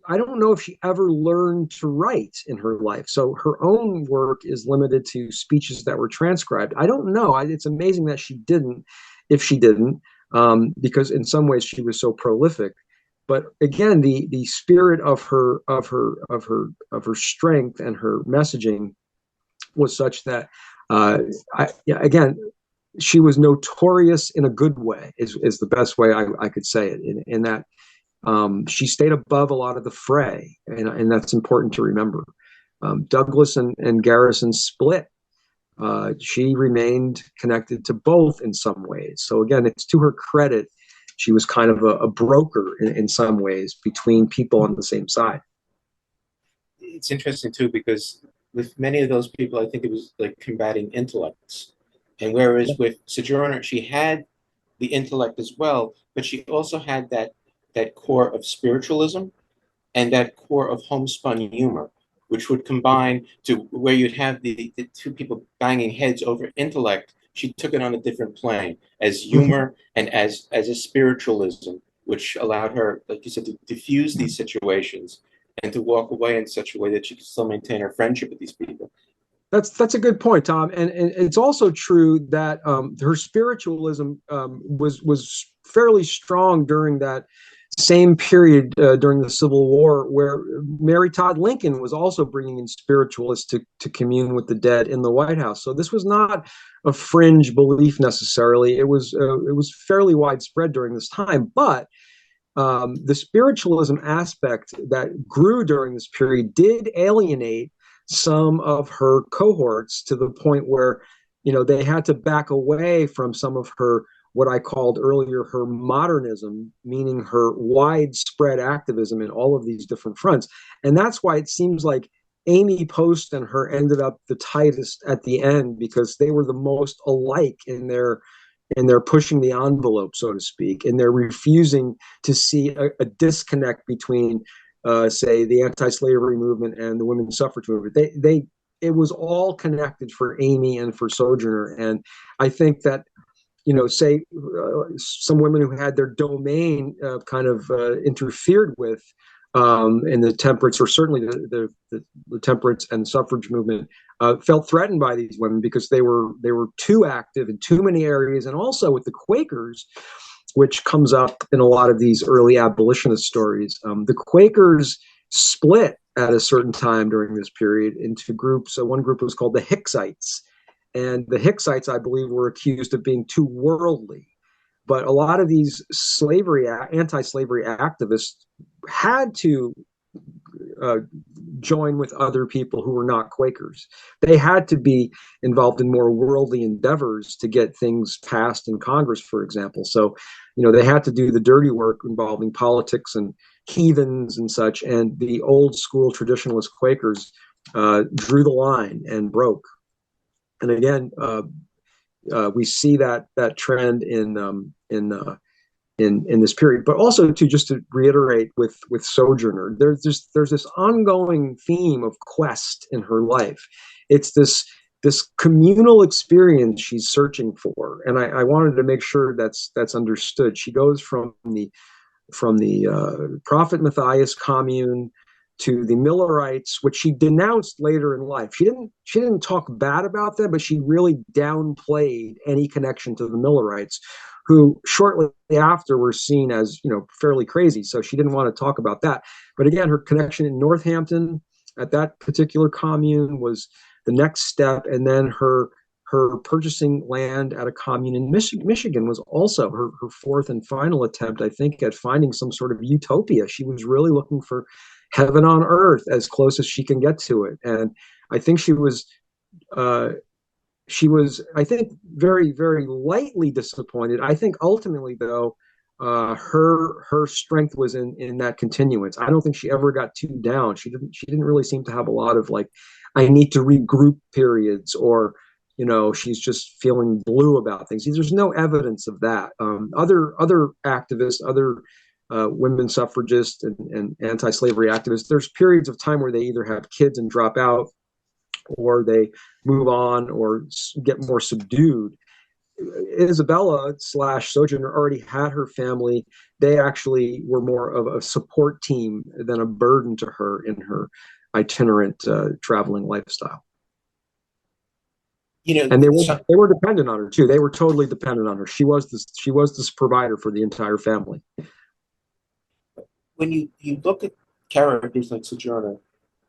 I don't know if she ever learned to write in her life. So her own work is limited to speeches that were transcribed. I don't know. It's amazing that she didn't, if she didn't, because in some ways she was so prolific. But again, the spirit of her strength and her messaging was such that, again, she was notorious in a good way, is the best way I could say it, in that she stayed above a lot of the fray, and that's important to remember. Douglas and Garrison split. She remained connected to both in some ways. So again, it's to her credit, she was kind of a broker in some ways between people on the same side. It's interesting too, because with many of those people, I think it was like combating intellects. And whereas with Sojourner, she had the intellect as well, but she also had that core of spiritualism and that core of homespun humor, which would combine to where you'd have the two people banging heads over intellect. She took it on a different plane as humor and as a spiritualism, which allowed her, like you said, to diffuse these situations and to walk away in such a way that she could still maintain her friendship with these people. That's a good point, Tom. And it's also true that her spiritualism was fairly strong during that same period during the Civil War, where Mary Todd Lincoln was also bringing in spiritualists to commune with the dead in the White House. So this was not a fringe belief necessarily. It was fairly widespread during this time. But the spiritualism aspect that grew during this period did alienate some of her cohorts to the point where, you know, they had to back away from some of her, what I called earlier, her modernism, meaning her widespread activism in all of these different fronts. And that's why it seems like Amy Post and her ended up the tightest at the end, because they were the most alike in their pushing the envelope, so to speak, and they're refusing to see a disconnect between, say, the anti-slavery movement and the women's suffrage movement. It was all connected for Amy and for Sojourner. And I think that, you know, say some women who had their domain kind of interfered with and the temperance, or certainly the temperance and suffrage movement, felt threatened by these women because they were too active in too many areas, and also with the Quakers, which comes up in a lot of these early abolitionist stories. The Quakers split at a certain time during this period into groups. So one group was called the Hicksites, and the Hicksites, I believe, were accused of being too worldly. But a lot of these anti-slavery activists had to join with other people who were not Quakers. They had to be involved in more worldly endeavors to get things passed in Congress, for example. So, they had to do the dirty work involving politics and heathens and such. And the old school traditionalist Quakers drew the line and broke. And again, we see that trend in this period. But also, just to reiterate with Sojourner, there's this ongoing theme of quest in her life. It's this communal experience she's searching for, and I wanted to make sure that's understood. She goes from the Prophet Matthias commune to the Millerites, which she denounced later in life. She didn't talk bad about them, but she really downplayed any connection to the Millerites, who shortly after were seen as fairly crazy. So she didn't want to talk about that. But again, her connection in Northampton at that particular commune was the next step, and then her purchasing land at a commune in Michigan was also her fourth and final attempt, I think, at finding some sort of utopia. She was really looking for heaven on earth, as close as she can get to it. And I think she was, I think, very, very lightly disappointed. I think ultimately, though, her strength was in that continuance. I don't think she ever got too down. She didn't really seem to have a lot of I need to regroup periods, or she's just feeling blue about things. There's no evidence of that. Other activists, other women suffragists and anti-slavery activists, there's periods of time where they either have kids and drop out, or they move on or get more subdued. Isabella / Sojourner already had her family. They actually were more of a support team than a burden to her in her itinerant traveling lifestyle. And they were dependent on her too. They were totally dependent on her. She was this provider for the entire family. When you look at characters like Sojourner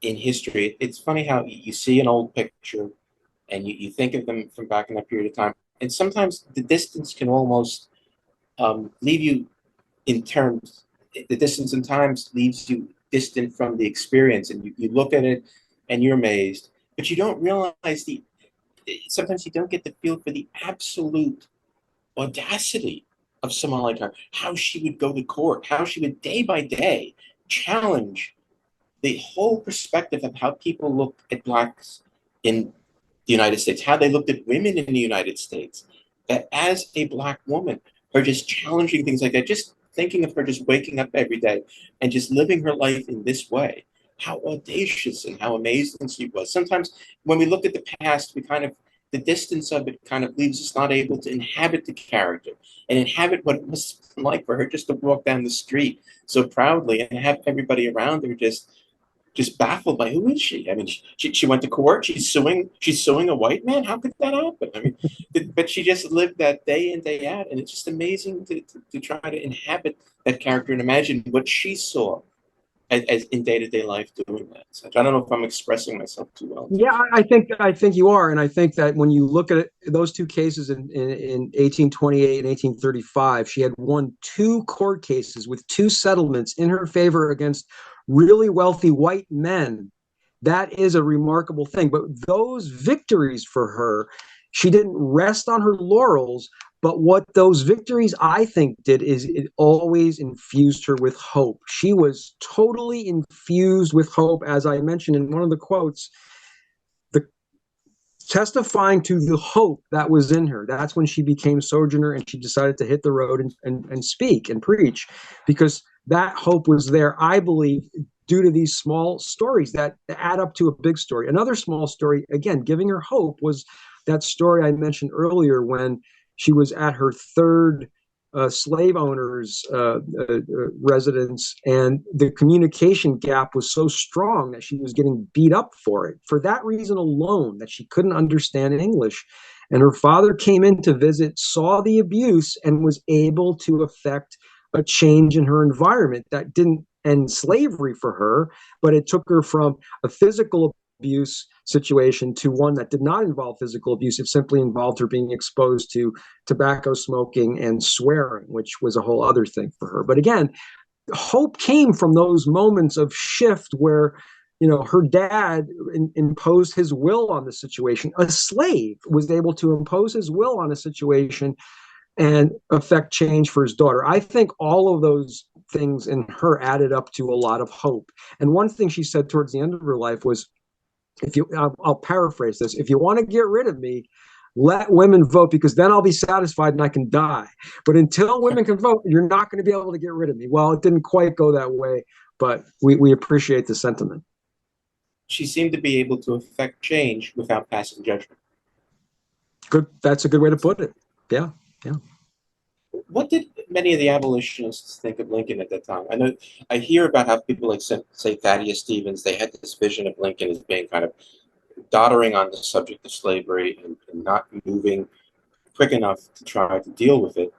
in history, it's funny how you see an old picture and you think of them from back in that period of time. And sometimes the distance can almost leave you the distance in times leaves you distant from the experience. And you look at it and you're amazed, but you don't realize sometimes you don't get the feel for the absolute audacity of someone like her, how she would go to court, how she would day by day challenge the whole perspective of how people look at blacks in the United States, how they looked at women in the United States. That as a black woman, her just challenging things like that, just thinking of her just waking up every day and just living her life in this way, how audacious and how amazing she was. Sometimes when we look at the past, the distance of it kind of leaves us not able to inhabit the character and inhabit what it must have been like for her just to walk down the street so proudly and have everybody around her just baffled by who is she? I mean, she went to court. She's suing a white man. How could that happen? I mean, but she just lived that day in, day out, and it's just amazing to try to inhabit that character and imagine what she saw as in day-to-day life doing that. So I don't know if I'm expressing myself too well. Yeah, I think you are, and I think that when you look at those two cases in 1828 and 1835, she had won 2 court cases with 2 settlements in her favor against really wealthy white men. That is a remarkable thing. But those victories for her, she didn't rest on her laurels. But what those victories, I think, did is it always infused her with hope. She was totally infused with hope, as I mentioned in one of the quotes, testifying to the hope that was in her. That's when she became Sojourner, and she decided to hit the road and speak and preach, because that hope was there, I believe, due to these small stories that add up to a big story. Another small story, again, giving her hope, was that story I mentioned earlier when she was at her 3rd slave owners' residence, and the communication gap was so strong that she was getting beat up for it. For that reason alone, that she couldn't understand English. And her father came in to visit, saw the abuse, and was able to affect a change in her environment that didn't end slavery for her, but it took her from a physical abuse situation to one that did not involve physical abuse. It simply involved her being exposed to tobacco smoking and swearing, which was a whole other thing for her. But again, hope came from those moments of shift where, you know, her dad imposed his will on the situation. A slave was able to impose his will on a situation and affect change for his daughter. I think all of those things in her added up to a lot of hope. And one thing she said towards the end of her life was, I'll paraphrase this, if you want to get rid of me, let women vote, because then I'll be satisfied and I can die. But until women can vote, you're not going to be able to get rid of me. Well, it didn't quite go that way, but we appreciate the sentiment. She seemed to be able to affect change without passing judgment. Good. That's a good way to put it. Yeah. Yeah. What did many of the abolitionists think of Lincoln at that time? I know I hear about how people like, say, Thaddeus Stevens, they had this vision of Lincoln as being kind of doddering on the subject of slavery and not moving quick enough to try to deal with it.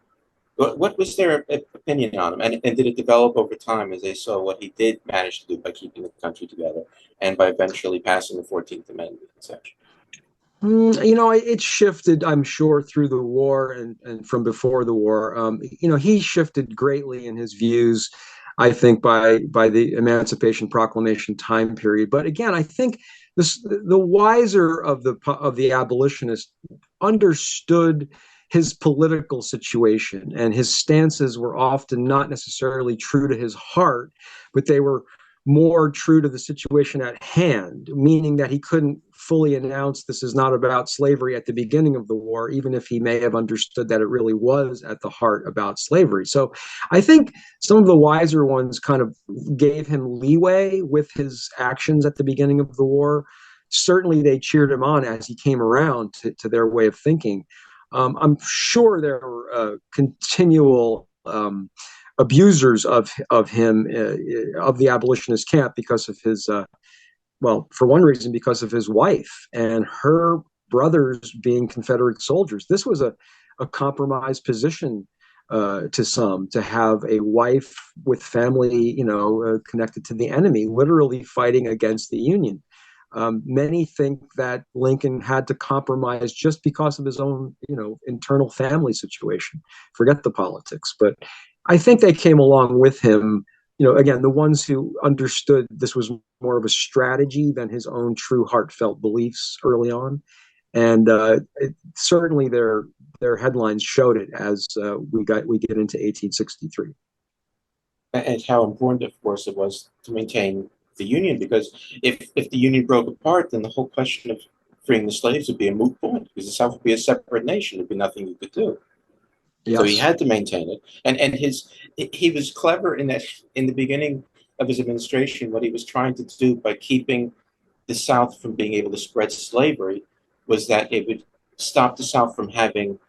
What was their opinion on him? And did it develop over time as they saw what he did manage to do by keeping the country together and by eventually passing the 14th Amendment and such? You know, it shifted, I'm sure, through the war and from before the war. You know, he shifted greatly in his views, I think, by the Emancipation Proclamation time period. But again, I think the wiser of the abolitionists understood his political situation, and his stances were often not necessarily true to his heart, but they were more true to the situation at hand, meaning that he couldn't fully announce this is not about slavery at the beginning of the war, even if he may have understood that it really was at the heart about slavery. So I think some of the wiser ones kind of gave him leeway with his actions at the beginning of the war. Certainly they cheered him on as he came around to their way of thinking. I'm sure there were continual abusers of him, of the abolitionist camp, because of his, well, for one reason, because of his wife and her brothers being Confederate soldiers. This was a compromised position to some, to have a wife with family, you know, connected to the enemy, literally fighting against the Union. Many think that Lincoln had to compromise just because of his own, you know, internal family situation. Forget the politics, but I think they came along with him. You know, again, the ones who understood this was more of a strategy than his own true heartfelt beliefs early on, and certainly their headlines showed it as we get into 1863. And how important, of course, it was to maintain the Union, because if the Union broke apart, then the whole question of freeing the slaves would be a moot point, because the South would be a separate nation. There'd be nothing you could do. Yes. So he had to maintain it, and he was clever in that in the beginning of his administration, what he was trying to do by keeping the South from being able to spread slavery was that it would stop the South from having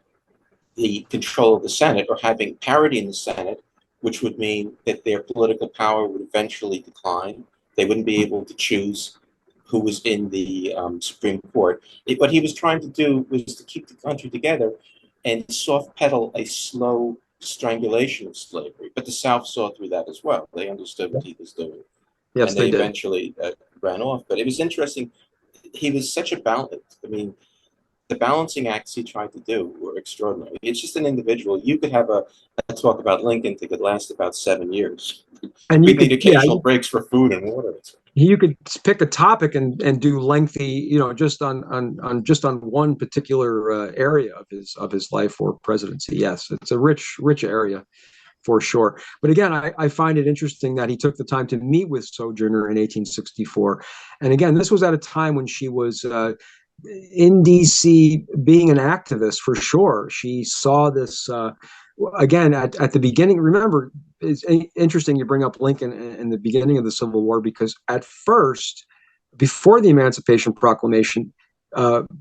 the control of the Senate or having parity in the Senate, which would mean that their political power would eventually decline. They wouldn't be able to choose who was in the Supreme Court. What he was trying to do was to keep the country together and soft pedal a slow strangulation of slavery. But the South saw through that as well. They understood what he was doing. Yes, and they did. Eventually ran off. But it was interesting. He was such a balance. I mean, the balancing acts he tried to do were extraordinary. It's just an individual. You could have a talk about Lincoln that could last about 7 years. And you need occasional breaks for food and water. You could pick a topic and do lengthy, you know, just on one particular area of his life or presidency. Yes, it's a rich area for sure. But again, I find it interesting that he took the time to meet with Sojourner in 1864. And again, this was at a time when she was in D.C. being an activist for sure. She saw this again at the beginning. Remember, it's interesting you bring up Lincoln in the beginning of the Civil War, because at first, before the Emancipation Proclamation,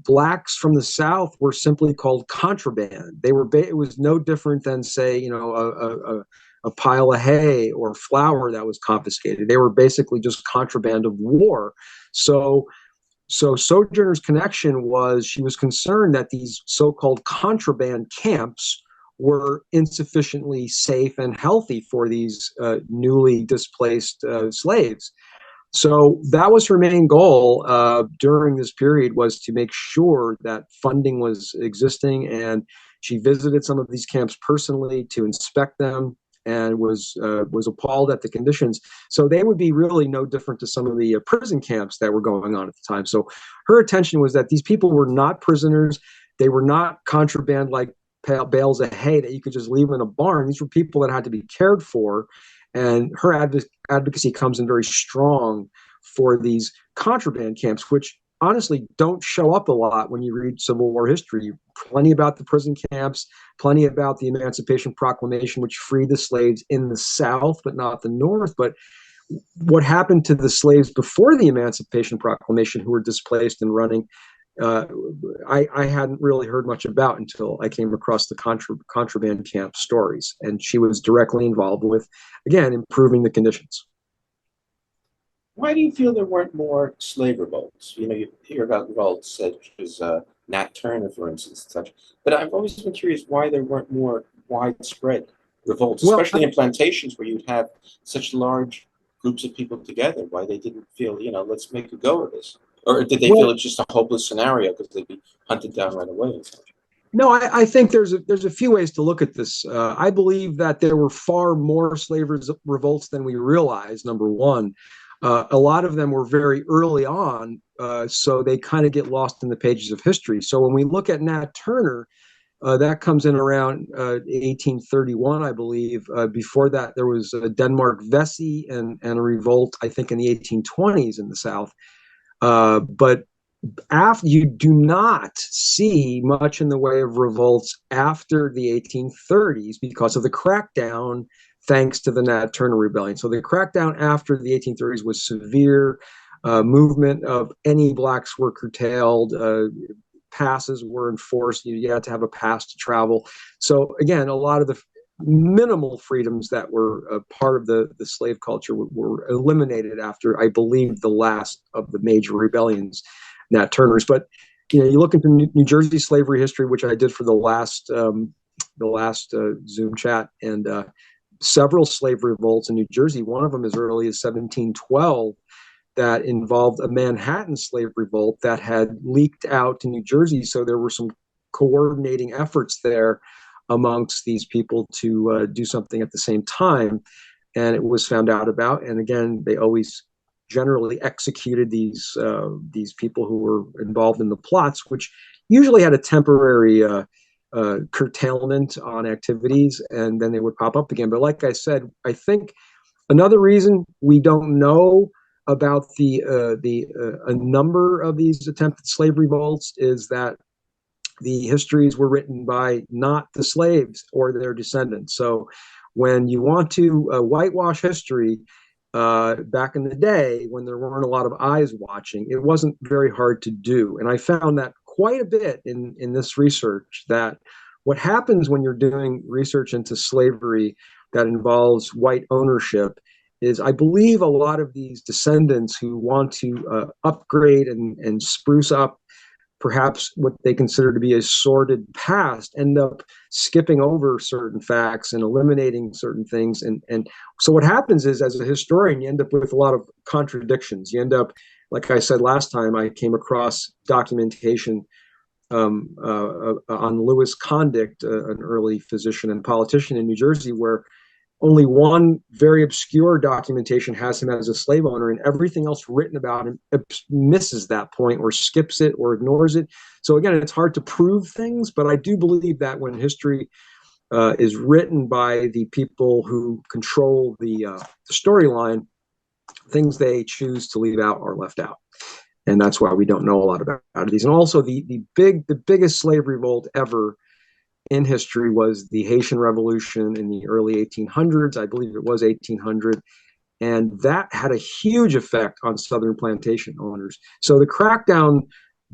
blacks from the South were simply called contraband. It was no different than, say, a pile of hay or flour that was confiscated. They were basically just contraband of war. So Sojourner's connection was, she was concerned that these so-called contraband camps were insufficiently safe and healthy for these newly displaced slaves. So that was her main goal during this period, was to make sure that funding was existing. And she visited some of these camps personally to inspect them, and was appalled at the conditions. So they would be really no different to some of the prison camps that were going on at the time. So her attention was that these people were not prisoners. They were not contraband like bales of hay that you could just leave in a barn. These were people that had to be cared for. And her advocacy comes in very strong for these contraband camps, which honestly don't show up a lot when you read Civil War history. Plenty about the prison camps, plenty about the Emancipation Proclamation, which freed the slaves in the South, but not the North. But what happened to the slaves before the Emancipation Proclamation who were displaced and running, I hadn't really heard much about until I came across the contraband camp stories. And she was directly involved with, again, improving the conditions. Why do you feel there weren't more slave revolts? You hear about revolts such as Nat Turner, for instance, and such. But I've always been curious why there weren't more widespread revolts, especially in plantations where you'd have such large groups of people together. Why they didn't feel, let's make a go of this. Or did they feel it's just a hopeless scenario because they'd be hunted down right away and such? No, I think there's a few ways to look at this. I believe that there were far more slave revolts than we realize, number one. A lot of them were very early on, so they kind of get lost in the pages of history. So when we look at Nat Turner, that comes in around 1831, I believe. Before that, there was Denmark Vesey and a revolt, I think, in the 1820s in the South. But after, you do not see much in the way of revolts after the 1830s because of the crackdown, thanks to the Nat Turner Rebellion. So the crackdown after the 1830s was severe. Movement of any blacks were curtailed. Passes were enforced. You had to have a pass to travel. So again, a lot of the minimal freedoms that were part of the slave culture were eliminated after, I believe, the last of the major rebellions, Nat Turner's. But you look into New Jersey slavery history, which I did for the last Zoom chat, and several slave revolts in New Jersey. One of them as early as 1712 that involved a Manhattan slave revolt that had leaked out to New Jersey. So there were some coordinating efforts there amongst these people to do something at the same time. And it was found out about. And again, they always generally executed these people who were involved in the plots, which usually had a temporary curtailment on activities, and then they would pop up again. But like I said, I think another reason we don't know about a number of these attempted slave revolts is that the histories were written by not the slaves or their descendants. So when you want to whitewash history, back in the day when there weren't a lot of eyes watching, it wasn't very hard to do. And I found that quite a bit in this research, that what happens when you're doing research into slavery that involves white ownership is, I believe, a lot of these descendants who want to upgrade and spruce up perhaps what they consider to be a sordid past end up skipping over certain facts and eliminating certain things. And so what happens is, as a historian, you end up with a lot of contradictions. You end up, like I said last time, I came across documentation on Louis Condict, an early physician and politician in New Jersey, where only one very obscure documentation has him as a slave owner, and everything else written about him misses that point or skips it or ignores it. So again, it's hard to prove things, but I do believe that when history is written by the people who control the storyline, things they choose to leave out are left out. And that's why we don't know a lot about these. And also the biggest slave revolt ever in history was the Haitian Revolution in the early 1800s. I believe it was 1800. And that had a huge effect on Southern plantation owners. So the crackdown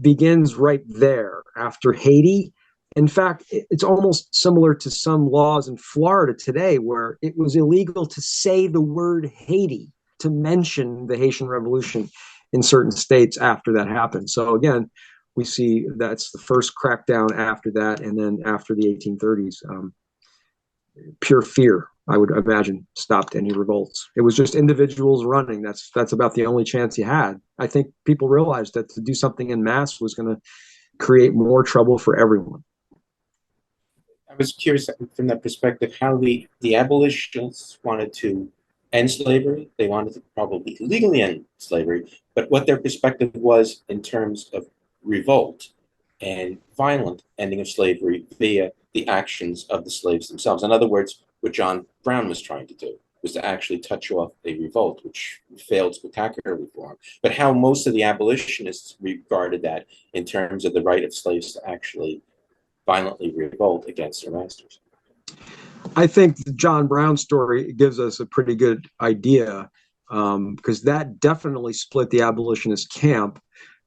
begins right there after Haiti. In fact, it's almost similar to some laws in Florida today where it was illegal to say the word Haiti, to mention the Haitian Revolution in certain states after that happened. So again, we see that's the first crackdown after that, and then after the 1830s, pure fear, I would imagine, stopped any revolts. It was just individuals running. That's about the only chance you had. I think people realized that to do something in mass was going to create more trouble for everyone. I was curious from that perspective how the abolitionists wanted to end slavery. They wanted to probably legally end slavery, but what their perspective was in terms of revolt and violent ending of slavery via the actions of the slaves themselves. In other words, what John Brown was trying to do was to actually touch off a revolt, which failed spectacularly for him. But how most of the abolitionists regarded that in terms of the right of slaves to actually violently revolt against their masters. I think the John Brown story gives us a pretty good idea, because that definitely split the abolitionist camp.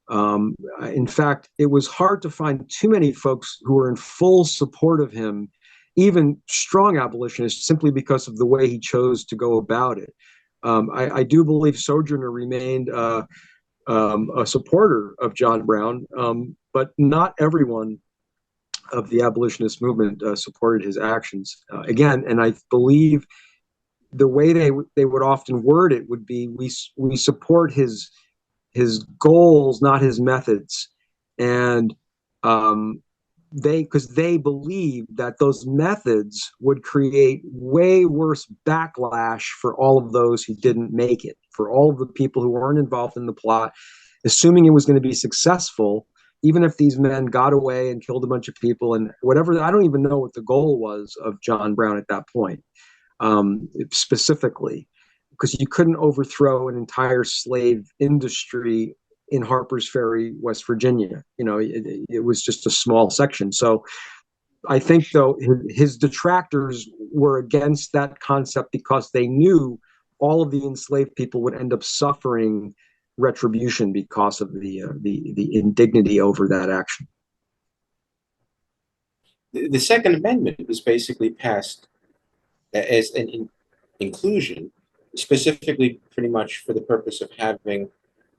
In fact, it was hard to find too many folks who were in full support of him, even strong abolitionists, simply because of the way he chose to go about it. I do believe Sojourner remained a supporter of John Brown, but not everyone of the abolitionist movement supported his actions. Again, and I believe the way they would often word it would be, we support his goals, not his methods. And because they believed that those methods would create way worse backlash for all of those who didn't make it, for all of the people who weren't involved in the plot, assuming it was going to be successful. Even if these men got away and killed a bunch of people and whatever, I don't even know what the goal was of John Brown at that point, specifically, because you couldn't overthrow an entire slave industry in Harper's Ferry, West Virginia. You know, it was just a small section. So I think, though, his detractors were against that concept because they knew all of the enslaved people would end up suffering retribution because of the indignity over that action. The Second Amendment was basically passed as an inclusion, specifically pretty much for the purpose of having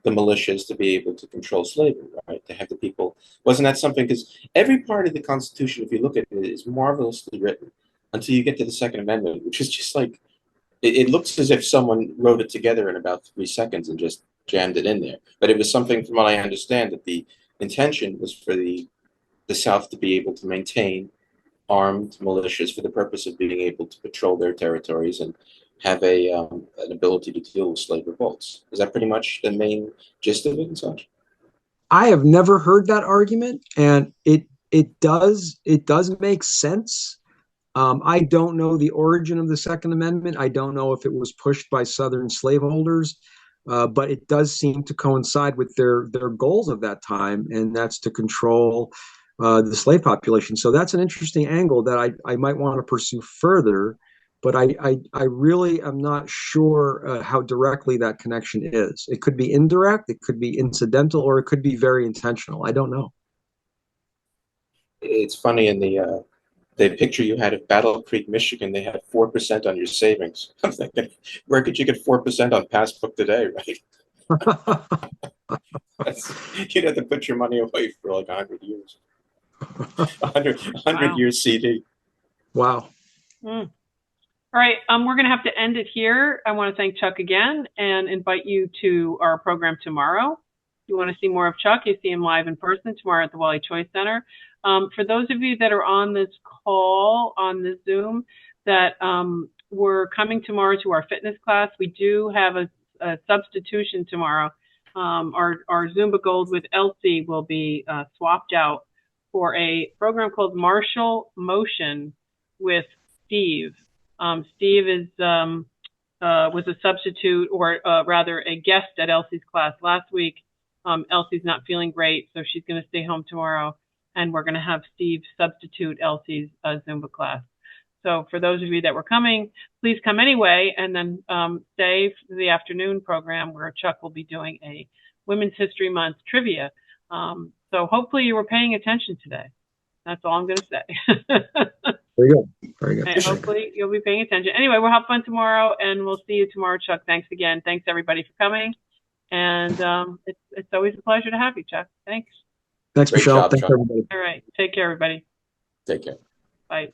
the militias to be able to control slavery, right? To have the people. Wasn't that something? Because every part of the Constitution, if you look at it, is marvelously written until you get to the Second Amendment, which is just like, it looks as if someone wrote it together in about 3 seconds and just jammed it in there. But it was something, from what I understand, that the intention was for the South to be able to maintain armed militias for the purpose of being able to patrol their territories and have an ability to deal with slave revolts. Is that pretty much the main gist of it and such? I have never heard that argument, and it does make sense. I don't know the origin of the Second Amendment. I don't know if it was pushed by Southern slaveholders, but it does seem to coincide with their goals of that time, and that's to control the slave population. So that's an interesting angle that I might want to pursue further, but I really am not sure how directly that connection is. It could be indirect, it could be incidental, or it could be very intentional. I don't know. It's funny, in the picture you had of Battle Creek, Michigan, they had 4% on your savings. I'm thinking, where could you get 4% on Passbook today, right? You'd have to put your money away for like 100 years. 100 year CD. Wow. All right, we're going to have to end it here. I want to thank Chuck again and invite you to our program tomorrow. If you want to see more of Chuck, you see him live in person tomorrow at the Wally Choice Center. For those of you that are on this call, on the Zoom, that we're coming tomorrow to our fitness class, we do have a substitution tomorrow. Our Zumba Gold with Elsie will be swapped out for a program called Martial Motion with Steve. Steve was a substitute, or rather a guest at Elsie's class last week. Elsie's not feeling great, so she's going to stay home tomorrow, and we're going to have Steve substitute Elsie's Zumba class. So for those of you that were coming, please come anyway, and then stay for the afternoon program where Chuck will be doing a Women's History Month trivia. So hopefully you were paying attention today. That's all I'm going to say. Very good. Very good. And hopefully you'll be paying attention. Anyway, we'll have fun tomorrow, and we'll see you tomorrow, Chuck. Thanks again. Thanks, everybody, for coming. And it's always a pleasure to have you, Chuck. Thanks. Thanks, Great Michelle. job, Thanks, Chuck. everybody. All right. Take care, everybody. Take care. Bye.